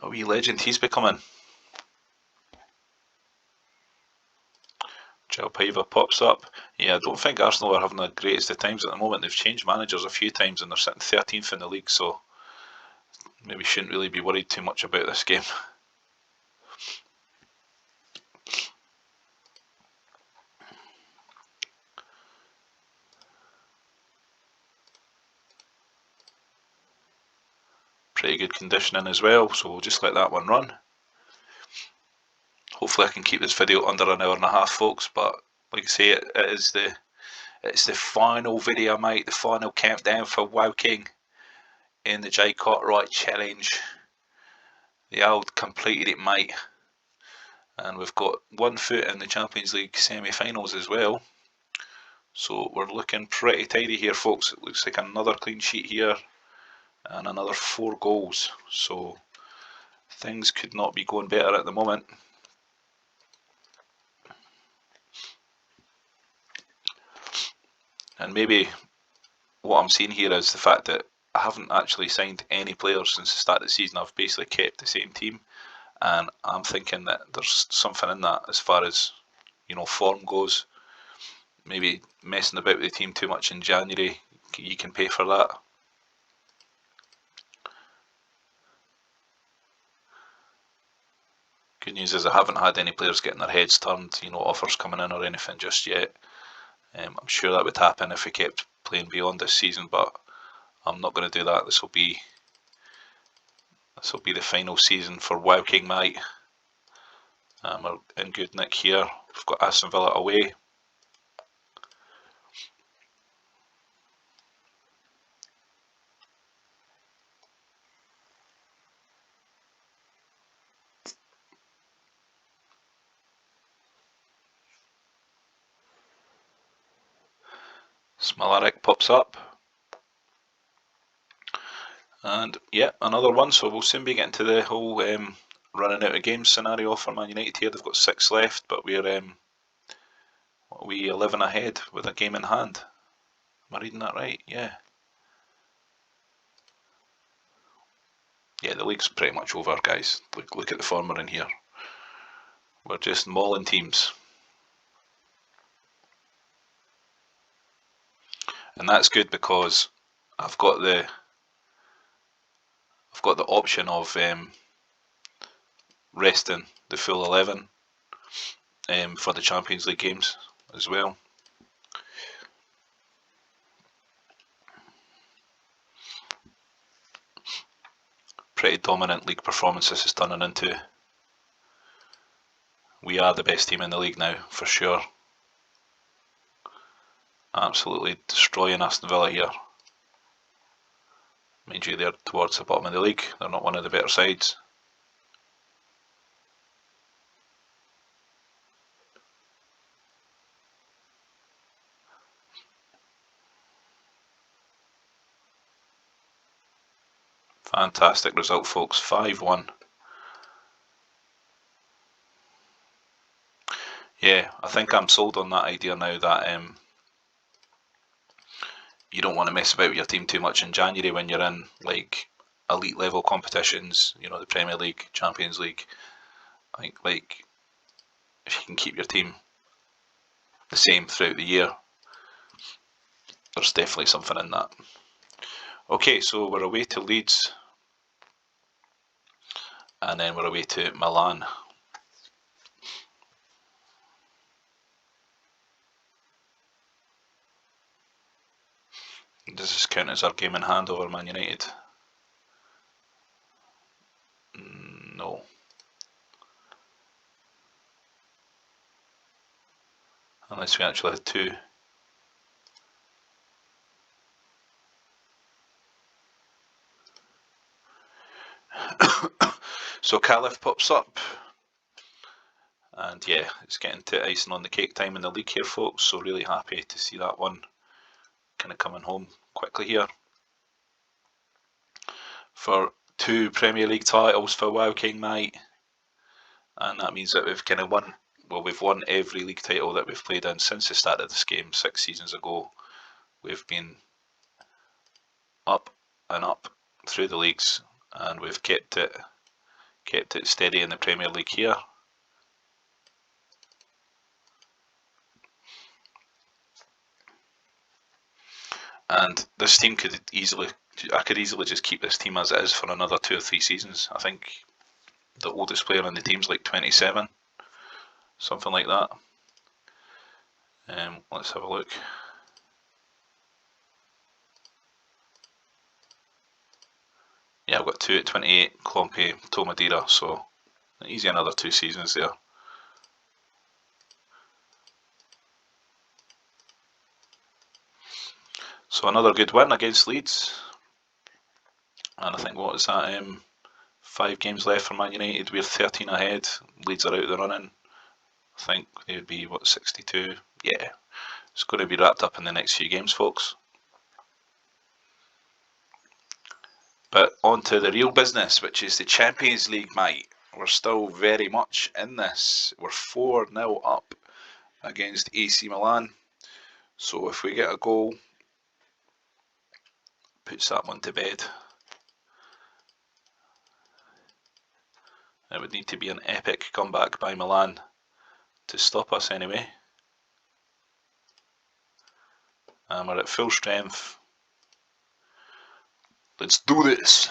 S1: A wee legend he's becoming. Chaampions pops up. Yeah, I don't think Arsenal are having the greatest of times at the moment. They've changed managers a few times and they're sitting 13th in the league, so maybe shouldn't really be worried too much about this game. Pretty good conditioning as well, so we'll just let that one run. Hopefully I can keep this video under an hour and a half, folks, but like I say, it's the final video, mate, the final countdown for Woking in the J Cartwright challenge. The old completed it, mate. And we've got 1 foot in the Champions League semi-finals as well. So we're looking pretty tidy here, folks. It looks like another clean sheet here and another 4 goals. So things could not be going better at the moment. And maybe what I'm seeing here is the fact that I haven't actually signed any players since the start of the season. I've basically kept the same team, and I'm thinking that there's something in that as far as, you know, form goes. Maybe messing about with the team too much in January, you can pay for that. Good news is I haven't had any players getting their heads turned, you know, offers coming in or anything just yet. I'm sure that would happen if we kept playing beyond this season, but I'm not going to do that. This will be This will be the final season for WoW King Mike. We're in good nick here. We've got Aston Villa away. Smalaric pops up. And yeah, another one, so we'll soon be getting to the whole running out of games scenario for Man United here. They've got 6 left, but we're 11 ahead with a game in hand. Am I reading that right? Yeah. Yeah, the league's pretty much over, guys. Look at the form we're in here. We're just mauling teams. And that's good because I've got the option of resting the full 11 for the Champions League games as well. Pretty dominant league performance this is turning into. We are the best team in the league now, for sure. Absolutely destroying Aston Villa here. Mind you, they're towards the bottom of the league. They're not one of the better sides. Fantastic result, folks. 5-1. Yeah, I think I'm sold on that idea now that you don't want to mess about with your team too much in January when you're in like elite level competitions, you know, the Premier League, Champions League. I think like if you can keep your team the same throughout the year, there's definitely something in that. Okay, so we're away to Leeds and then we're away to Milan. Does this count as our game in hand over Man United? No. Unless we actually had 2. So Caliph pops up. And yeah, it's getting to icing on the cake time in the league here, folks. So really happy to see that one kind of coming home quickly here. For 2 Premier League titles for WoW King Mike. And that means that we've kind of won, well, we've won every league title that we've played in since the start of this game 6 seasons ago. We've been up and up through the leagues, and we've kept it steady in the Premier League here. And this team I could easily just keep this team as it is for another 2 or 3 seasons. I think the oldest player on the team's like 27, something like that. Let's have a look. Yeah, I've got 2 at 28, Klompy, Tomadira, so easy another 2 seasons there. So another good win against Leeds. And I think, what is that, 5 games left for Man United, we're 13 ahead, Leeds are out of the running. I think they would be, what, 62? Yeah, it's going to be wrapped up in the next few games, folks. But on to the real business, which is the Champions League, mate. We're still very much in this. We're 4-0 up against AC Milan. So if we get a goal, puts that one to bed. It would need to be an epic comeback by Milan to stop us anyway. And we're at full strength. Let's do this.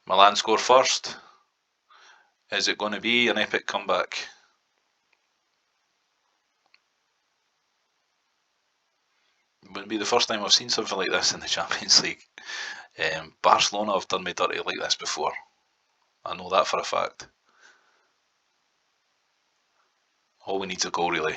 S1: Milan score first. Is it going to be an epic comeback? wouldn't be the first time I've seen something like this in the Champions League. Barcelona have done me dirty like this before. I know that for a fact. All we need is a goal, really.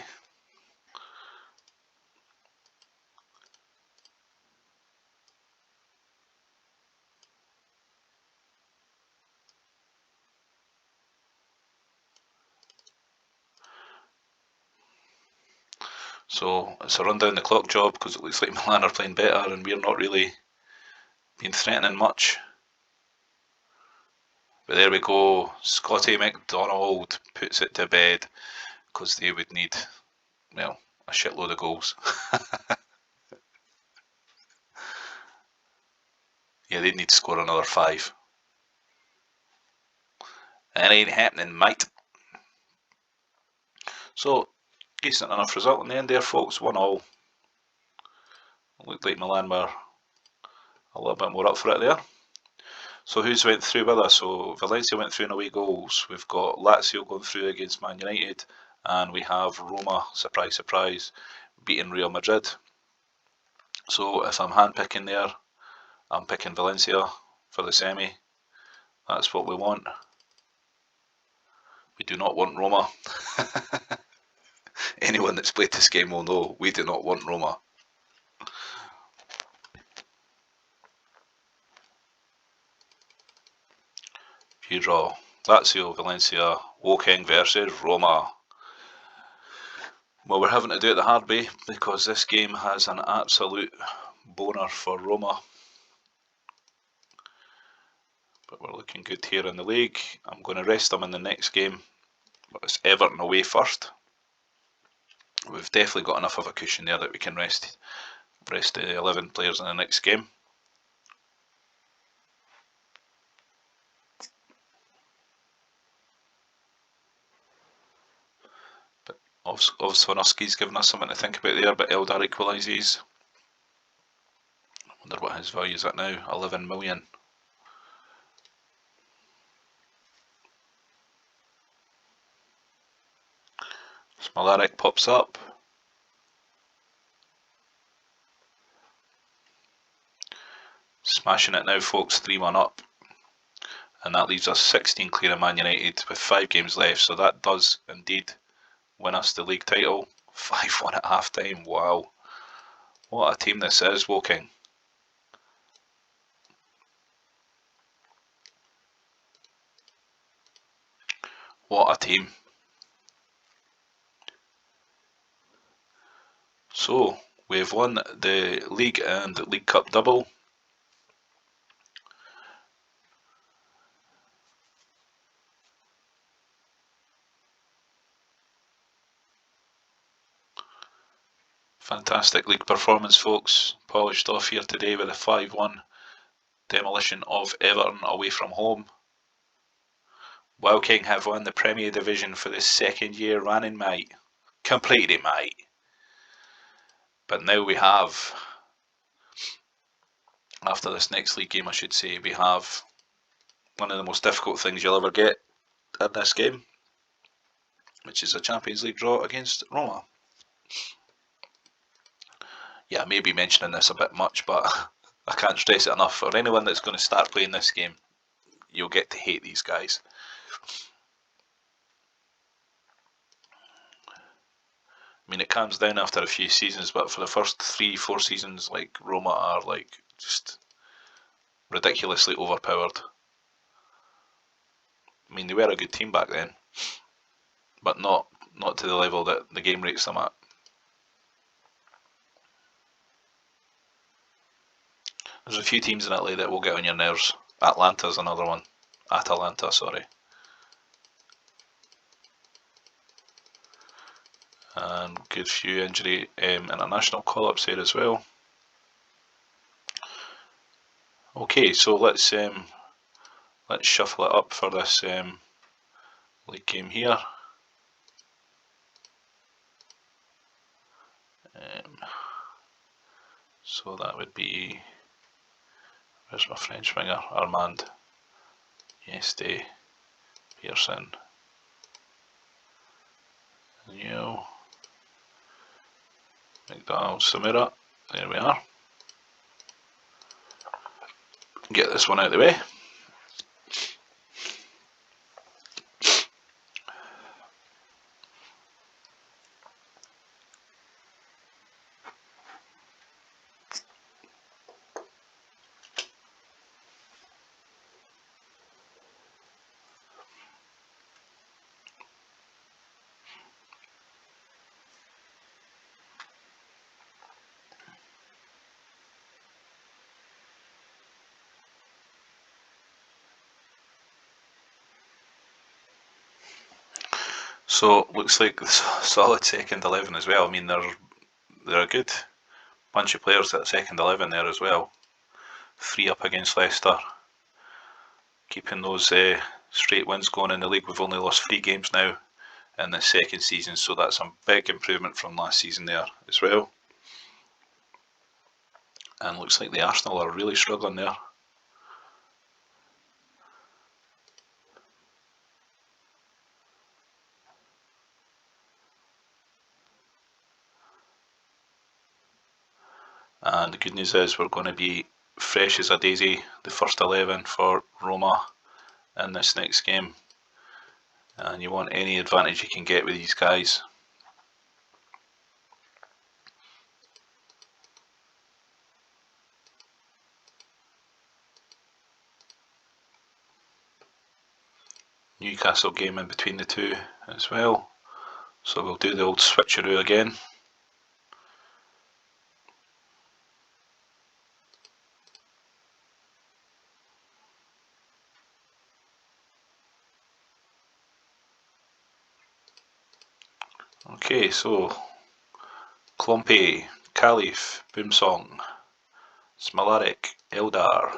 S1: So it's a run down the clock job because it looks like Milan are playing better and we're not really being threatening much. But there we go. Scotty McDonald puts it to bed because they would need, well, a shitload of goals. Yeah, they'd need to score another 5. That ain't happening, mate. So, decent enough result in the end there, folks. 1-1. Looked like Milan were a little bit more up for it there. So who's went through with us? So Valencia went through in away goals. We've got Lazio going through against Man United, and we have Roma, surprise, surprise, beating Real Madrid. So if I'm hand-picking there, I'm picking Valencia for the semi. That's what we want. We do not want Roma. Anyone that's played this game will know we do not want Roma. View draw. Lazio, Valencia, Woking versus Roma. Well, we're having to do it the hard way because this game has an absolute boner for Roma. But we're looking good here in the league. I'm going to rest them in the next game. But it's Everton away first. We've definitely got enough of a cushion there that we can rest the 11 players in the next game. But Swanovski's given us something to think about there, but Eldar equalises. I wonder what his value is at now, 11 million. Smolarek pops up. Smashing it now, folks, 3-1 up. And that leaves us 16 clear of Man United with 5 games left, so that does indeed win us the league title. 5-1 at half time, wow. What a team this is, Woking. What a team. So, we've won the league and League Cup double. Fantastic league performance, folks. Polished off here today with a 5-1 demolition of Everton away from home. Woking have won the Premier Division for the 2nd year running, mate. Completely, mate. But now we have, after this next league game I should say, we have one of the most difficult things you'll ever get in this game, which is a Champions League draw against Roma. Yeah, I may be mentioning this a bit much, but I can't stress it enough. For anyone that's going to start playing this game, you'll get to hate these guys. I mean, it calms down after a few seasons, but for the first 3-4 seasons, like, Roma are like just ridiculously overpowered. I mean, they were a good team back then, but not to the level that the game rates them at. There's a few teams in Italy that will get on your nerves. Atlanta's another one. Atalanta, sorry. And good few injury international call-ups there as well. Okay, so let's shuffle it up for this league game here. So that would be, where's my French winger? Armand, Yeste, Pearson, Neo, McDonald, Samira. There we are. Get this one out of the way. So looks like a solid second 11 as well. I mean, they're a good bunch of players at the second 11 there as well. 3 up against Leicester, keeping those straight wins going in the league. We've only lost 3 games now in the second season, so that's a big improvement from last season there as well. And looks like the Arsenal are really struggling there. And the good news is we're going to be fresh as a daisy, the first 11 for Roma in this next game. And you want any advantage you can get with these guys. Newcastle game in between the two as well. So we'll do the old switcheroo again. Okay, so Klompé, Caliph, Boomsong, Smolarek, Eldar,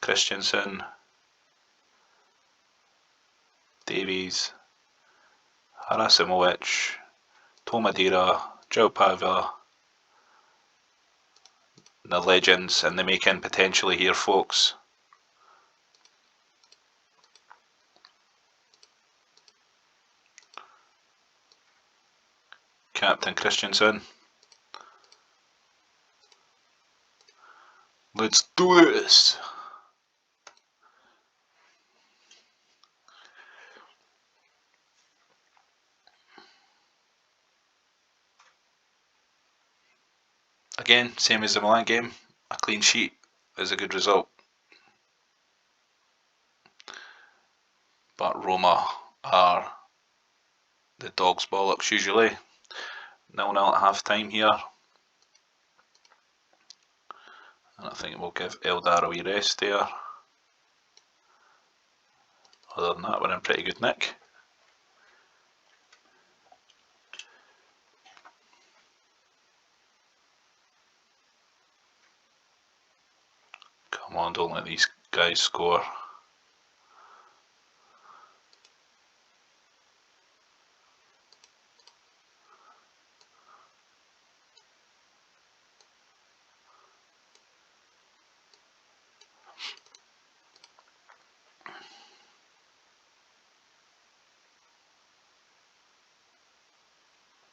S1: Christensen, Davies, Harasimovic, Tomadera, João Pava, the legends in the making potentially here, folks. Captain Christensen. Let's do this! Again, same as the Milan game, a clean sheet is a good result. But Roma are the dog's bollocks usually. 0-0 at half time here. And I think we'll give Eldar a wee rest there. Other than that, we're in pretty good nick. Come on, don't let these guys score.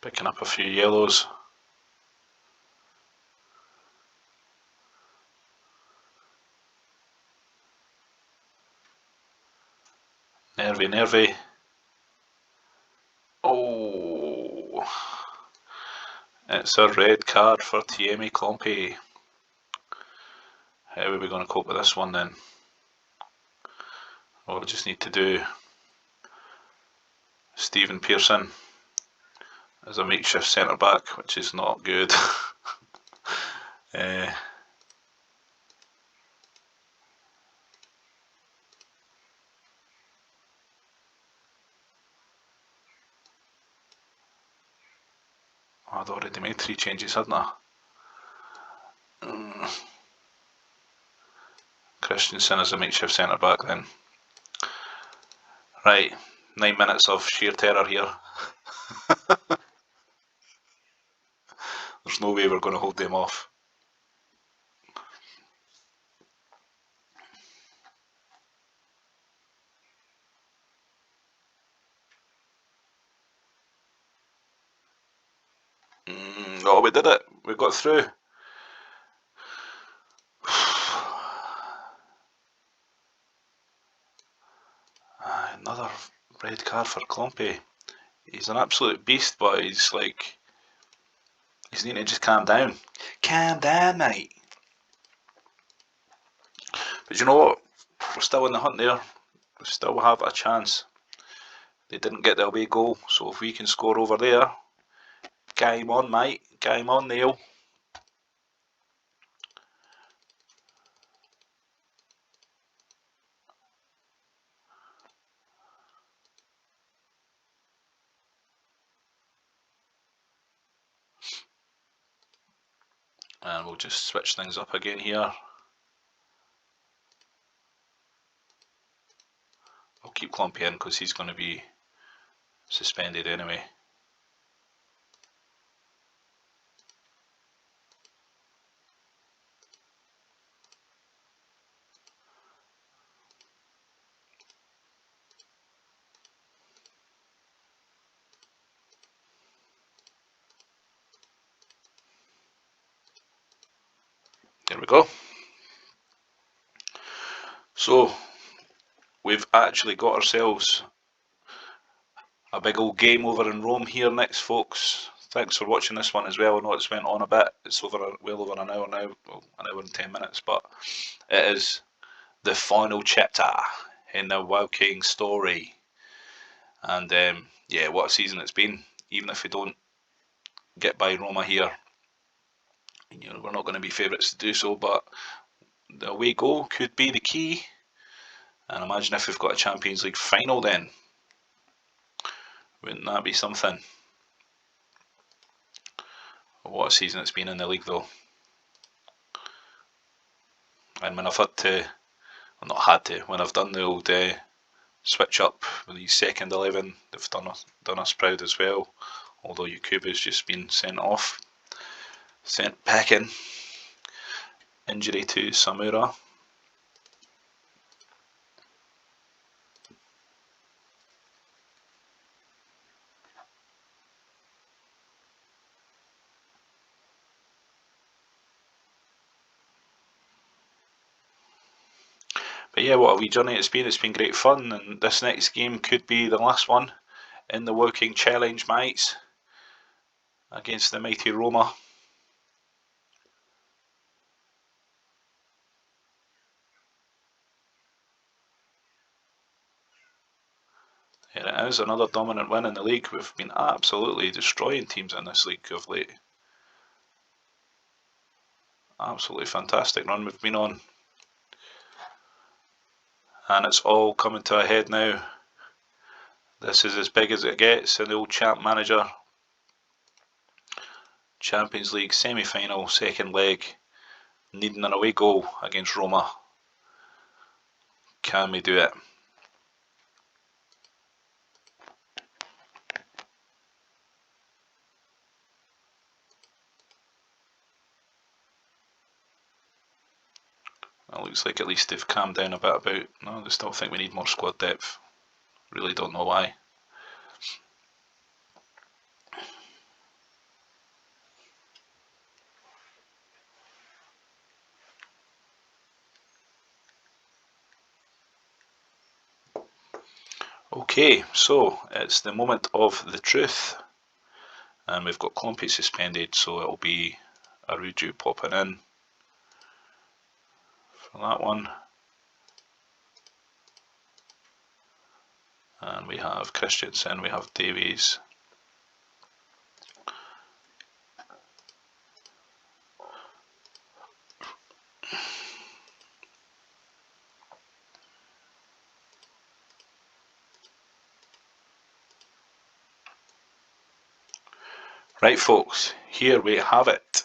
S1: Picking up a few yellows. Nervy. Oh, it's a red card for Tiemi Klompé. How are we going to cope with this one then? Well, we just need to do Stephen Pearson as a makeshift centre back, which is not good. I'd already made 3 changes, hadn't I? Christensen as a makeshift centre back then. Right, 9 minutes of sheer terror here. There's no way we're going to hold them off. Oh, we did it. We got through. Another red card for Clumpy. He's an absolute beast, but he's needing to just calm down. Calm down, mate. But you know what? We're still in the hunt there. We still have a chance. They didn't get the away goal, so if we can score over there, game on, mate. Game on, Neil. And we'll just switch things up again here. I'll keep Clumpy in because he's going to be suspended anyway. There we go. So, we've actually got ourselves a big old game over in Rome here next, folks. Thanks for watching this one as well. I know it's went on a bit. It's well over an hour now, well, an hour and 10 minutes, but it is the final chapter in the Woking story. And yeah, what a season it's been. Even if we don't get by Roma here, you know, we're not going to be favourites to do so, but the away goal could be the key. And imagine if we've got a Champions League final then. Wouldn't that be something? What a season it's been in the league though. And when I've had to, well, not had to, when I've done the old switch up with the second 11, they've done us proud as well. Although Yakubu's just been sent off, sent packing. Injury to Samura. But yeah, what a wee journey it's been. It's been great fun, and this next game could be the last one in the Woking Challenge, mates, against the mighty Roma. Here it is, another dominant win in the league. We've been absolutely destroying teams in this league of late. Absolutely fantastic run we've been on. And it's all coming to a head now. This is as big as it gets in the old champ manager. Champions League semi-final, second leg, needing an away goal against Roma. Can we do it? It looks like at least they've calmed down a bit about, no, they still think we need more squad depth. Really don't know why. Okay, so it's the moment of the truth. And we've got Clumpy suspended, so it'll be Aruju popping in for that one. And we have Christensen, we have Davies. Right folks, here we have it.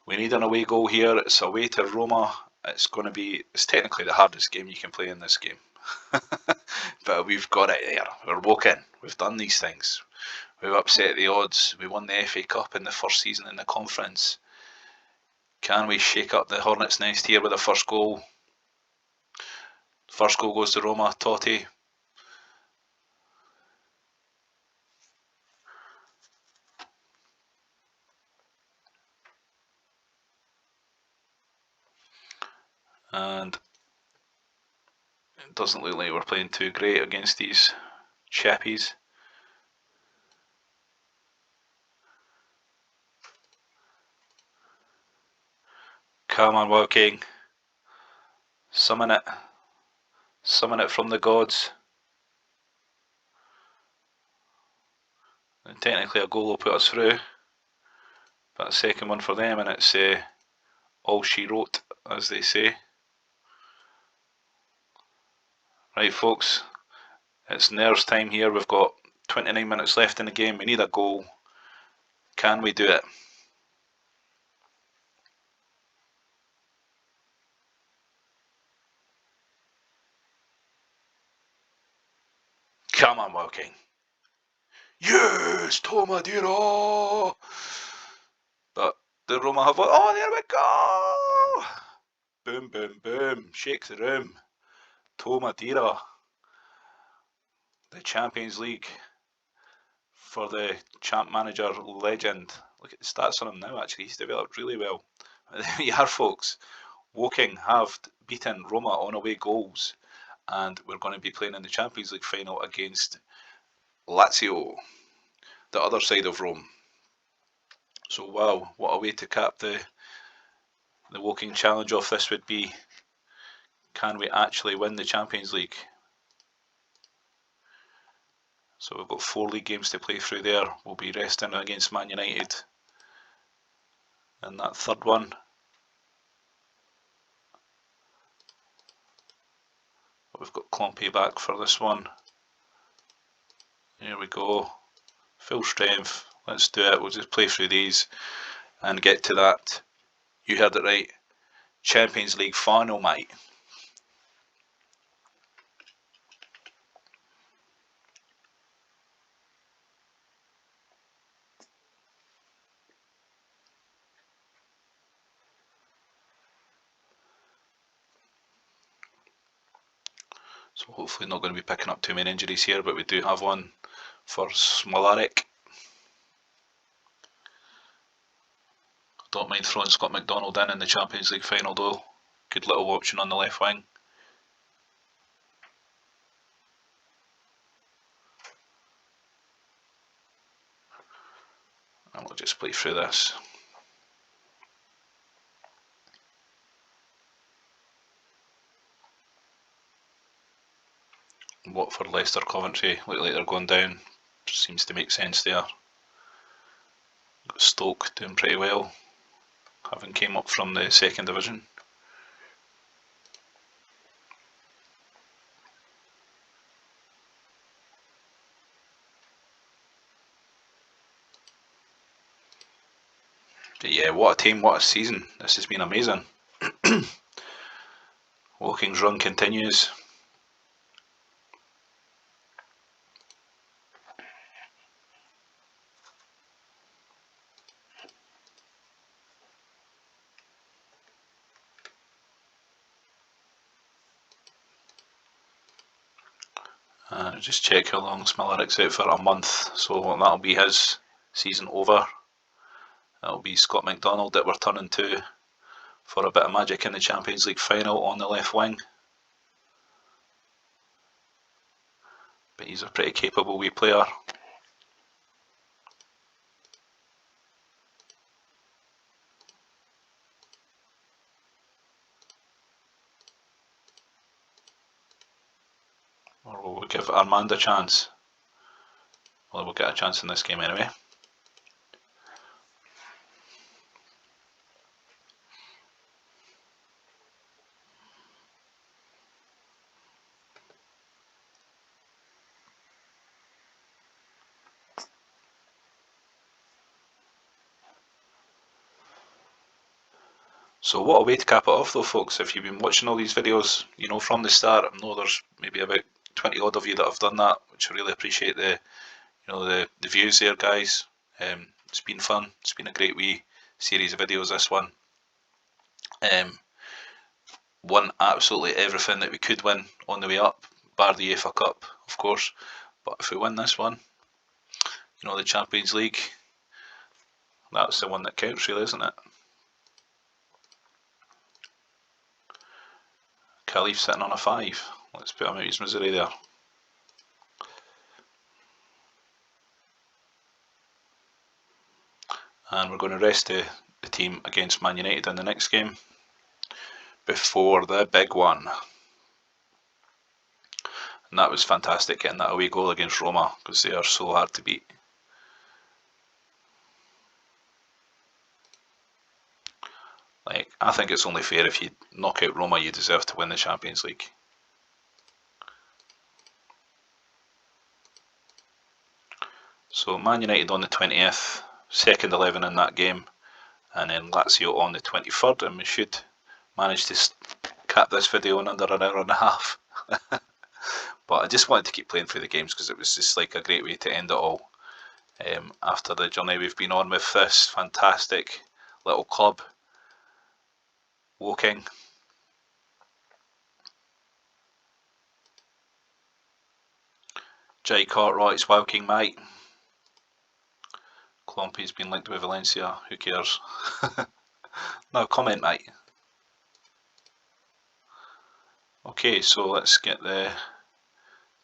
S1: We need an away goal here. It's away to Roma. It's technically the hardest game you can play in this game. But we've got it there. We're woken. We've done these things. We've upset the odds. We won the FA Cup in the first season in the conference. Can we shake up the Hornets' nest here with a first goal? First goal goes to Roma, Totti. And it doesn't look like we're playing too great against these chappies. Come on, Woking. Summon it. Summon it from the gods. And technically a goal will put us through. But a second one for them, and it's all she wrote, as they say. Right, folks. It's nerves time here. We've got 29 minutes left in the game. We need a goal. Can we do it? Come on, Woking. Yes, Tomadira! But the Roma have... Oh, there we go! Boom, boom, boom. Shake the room. Tomadira. The Champions League for the champ manager legend. Look at the stats on him now, actually. He's developed really well. There you are, folks. Woking have beaten Roma on away goals. And we're going to be playing in the Champions League final against Lazio, the other side of Rome. So wow, what a way to cap the Woking challenge off this would be. Can we actually win the Champions League? So we've got 4 league games to play through there. We'll be resting against Man United in that third one. But we've got Klompy back for this one. Here we go. Full strength. Let's do it. We'll just play through these and get to that. You heard it right. Champions League final, mate. So hopefully not going to be picking up too many injuries here, but we do have one for Smolarek. Don't mind throwing Scott McDonald in the Champions League final though. Good little option on the left wing. And we'll just play through this. Watford, Leicester, Coventry look like they're going down. Seems to make sense there. Got Stoke doing pretty well, having came up from the second division. But yeah, what a team, what a season. This has been amazing. Woking's run continues. Just check how long Smilarek's out for. A month, so that'll be his season over. That'll be Scott McDonald that we're turning to for a bit of magic in the Champions League final on the left wing. But he's a pretty capable wee player. Or will we give Armand a chance? Well, we'll get a chance in this game anyway. So what a way to cap it off though, folks. If you've been watching all these videos, you know, from the start, I know there's maybe about 20 odd of you that have done that, which I really appreciate the views there, guys. It's been fun. It's been a great wee series of videos, this one. Won absolutely everything that we could win on the way up, bar the UEFA Cup, of course. But if we win this one, you know, the Champions League, that's the one that counts, really, isn't it? Khalif sitting on a 5. Let's put him out his misery there. And we're going to rest the team against Man United in the next game before the big one. And that was fantastic, getting that away goal against Roma, because they are so hard to beat. Like, I think it's only fair if you knock out Roma, you deserve to win the Champions League. So Man United on the 20th, second 11 in that game, and then Lazio on the 23rd, and we should manage to cap this video in under an hour and a half. But I just wanted to keep playing through the games because it was just like a great way to end it all. After the journey we've been on with this fantastic little club, Woking. Jay Cartwrights, Woking mate. Clumpy's been linked with Valencia, who cares? No comment mate. Okay, so let's get the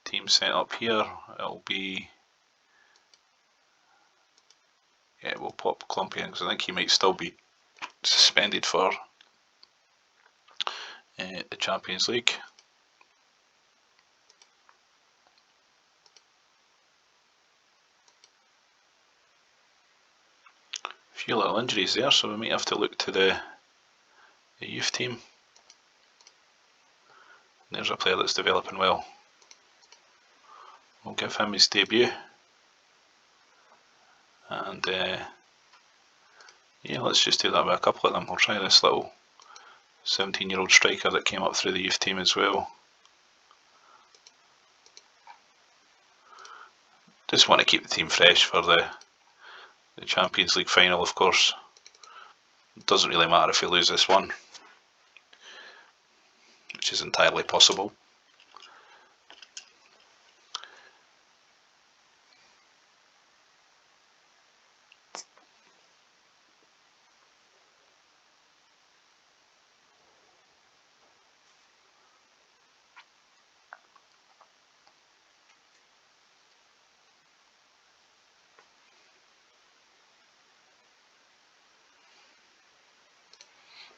S1: team set up here. It'll be, yeah, we'll pop Clumpy in because I think he might still be suspended for the Champions League. A few little injuries there, so we might have to look to the youth team. There's a player that's developing well. We'll give him his debut. And yeah, let's just do that with a couple of them. We'll try this little 17-year-old striker that came up through the youth team as well. Just want to keep the team fresh for the Champions League final, of course. It doesn't really matter if we lose this one, which is entirely possible.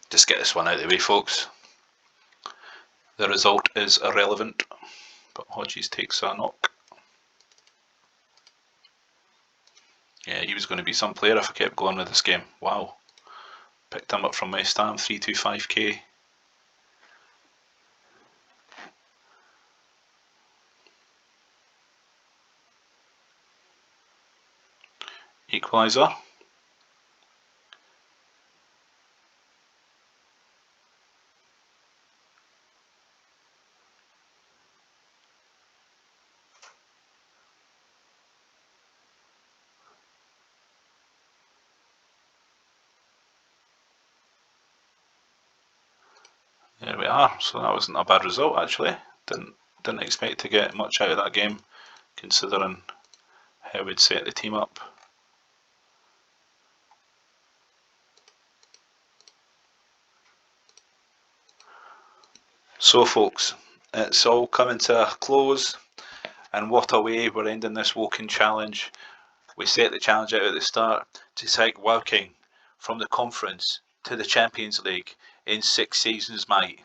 S1: Just get this one out of the way, folks. The result is irrelevant, but Hodges takes a knock. Yeah, he was going to be some player if I kept going with this game. Wow. Picked him up from West Ham, 325k. Equaliser. There we are. So that wasn't a bad result actually. Didn't expect to get much out of that game, considering how we'd set the team up. So folks, it's all coming to a close, and what a way we're ending this Woking challenge. We set the challenge out at the start to take Woking from the conference to the Champions League in 6 seasons, mate.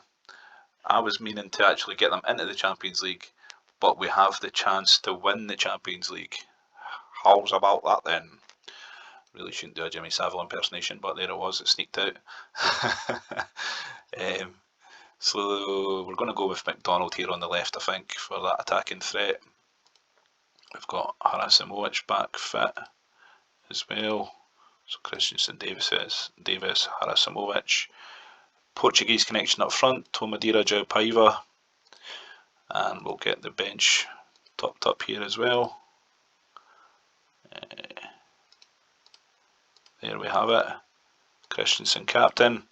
S1: I was meaning to actually get them into the Champions League, but we have the chance to win the Champions League. How's about that then? Really shouldn't do a Jimmy Savile impersonation, but there it was, it sneaked out. So we're going to go with McDonald here on the left, I think, for that attacking threat. We've got Harasimovic back fit as well. So Christensen, Davis, Harasimovic. Portuguese connection up front, Tomadira, João Paiva. And we'll get the bench topped up here as well. There we have it. Christensen captain.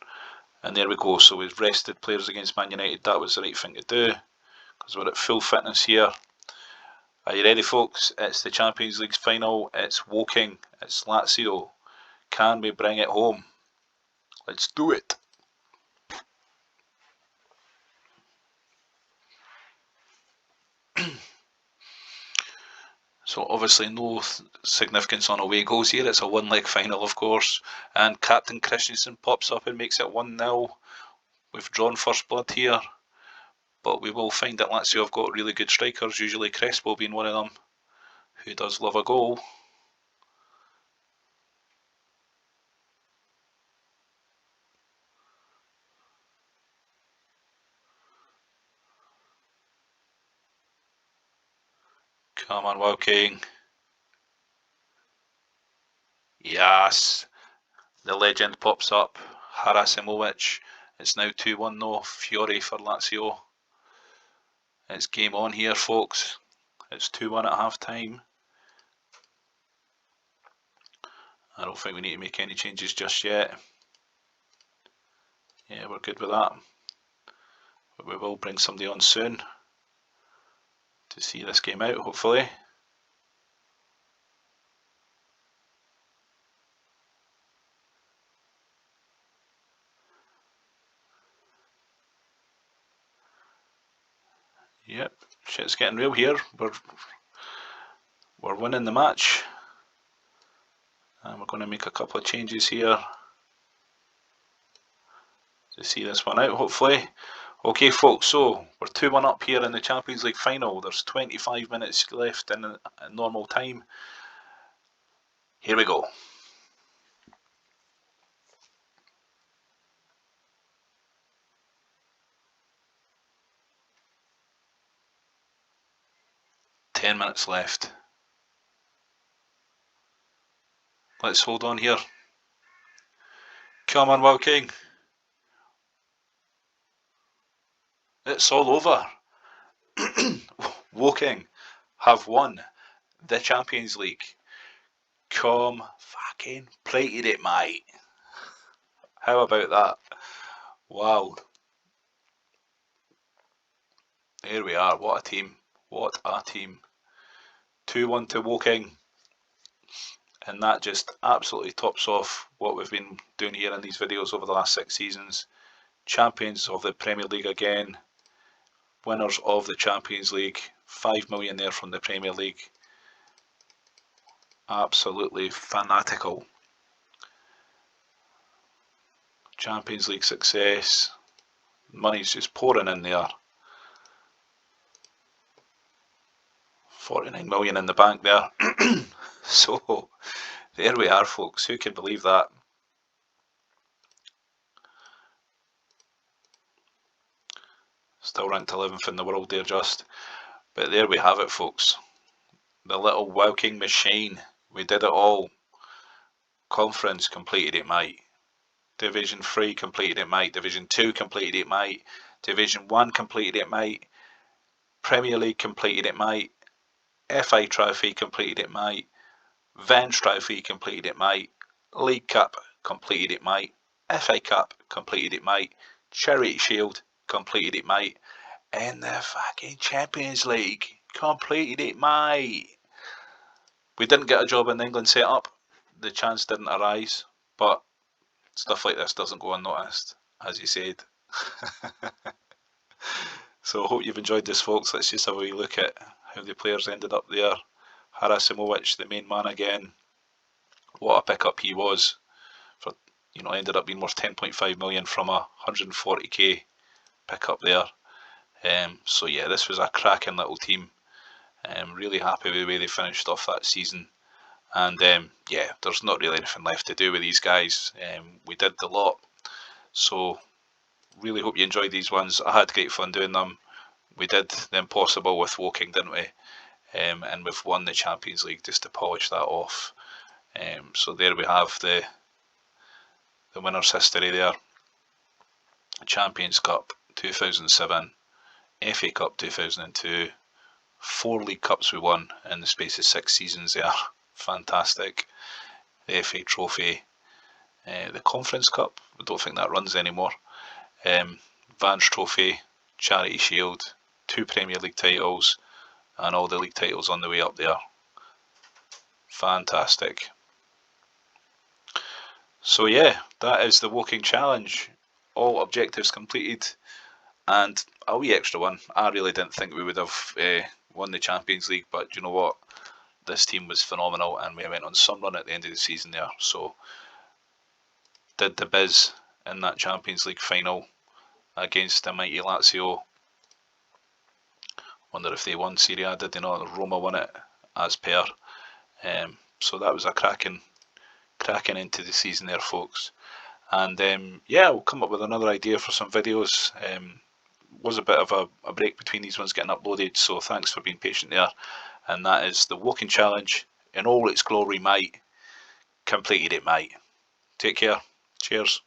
S1: And there we go. So we've rested players against Man United. That was the right thing to do, because we're at full fitness here. Are you ready, folks? It's the Champions League final. It's Woking. It's Lazio. Can we bring it home? Let's do it. So obviously no significance on away goals here. It's a one-leg final, of course. And Captain Christensen pops up and makes it 1-0. We've drawn first blood here. But we will find that Lazio have got really good strikers, usually Crespo being one of them, who does love a goal. Come on, Woking. Yes. The legend pops up. Harasimovic. It's now 2-1 though. Fiore for Lazio. It's game on here, folks. It's 2-1 at half time. I don't think we need to make any changes just yet. Yeah, we're good with that. But we will bring somebody on soon to see this game out, hopefully. Yep, shit's getting real here. We're winning the match. And we're going to make a couple of changes here to see this one out, hopefully. Okay, folks, so we're 2-1 up here in the Champions League final. There's 25 minutes left in normal time. Here we go. Ten minutes left. Let's hold on here. Come on, Woking. It's all over. Woking have won the Champions League. Come fucking plated it, mate. How about that? Wow. There we are. What a team. What a team. 2-1 to Woking. And that just absolutely tops off what we've been doing here in these videos over the last 6 seasons. Champions of the Premier League again. Winners of the Champions League. 5 million there from the Premier League. Absolutely fanatical. Champions League success. Money's just pouring in there. 49 million in the bank there. So, there we are, folks. Who can believe that? Still ranked 11th in the world there, just. But there we have it, folks. The little Woking machine. We did it all. Conference completed it, mate. Division 3 completed it, mate. Division 2 completed it, mate. Division 1 completed it, mate. Premier League completed it, mate. FA Trophy completed it, mate. Vans Trophy completed it, mate. League Cup completed it, mate. FA Cup completed it, mate. Charity Shield completed it, mate. And the fucking Champions League completed it, mate. We didn't get a job in the England setup. The chance didn't arise, but stuff like this doesn't go unnoticed, as you said. So I hope you've enjoyed this, folks. Let's just have a wee look at how the players ended up there. Harasimovic, the main man again. What a pickup he was. For ended up being worth 10.5 million from a 140k pickup there. So yeah, this was a cracking little team. Really happy with the way they finished off that season. And yeah, there's not really anything left to do with these guys. We did the lot. So really hope you enjoyed these ones. I had great fun doing them. We did the impossible with Woking, didn't we? And we've won the Champions League just to polish that off. So there we have the winner's history there. Champions Cup 2007, FA Cup 2002, 4 League Cups we won in the space of 6 seasons there. Fantastic. The FA Trophy, the Conference Cup, I don't think that runs anymore. Vans Trophy, Charity Shield, 2 Premier League titles, and all the league titles on the way up there. Fantastic. So yeah, that is the Woking Challenge. All objectives completed, and a wee extra one. I really didn't think we would have won the Champions League, but you know what? this team was phenomenal, and we went on some run at the end of the season there. So did the biz in that Champions League final against the mighty Lazio. Wonder if they won Serie A, did they not? Roma won it as per. So that was a cracking into the season there, folks. And yeah, we'll come up with another idea for some videos. Was a bit of a break between these ones getting uploaded, so thanks for being patient there. And that is the Woking Challenge in all its glory might. Completed it, mate. Take care. Cheers.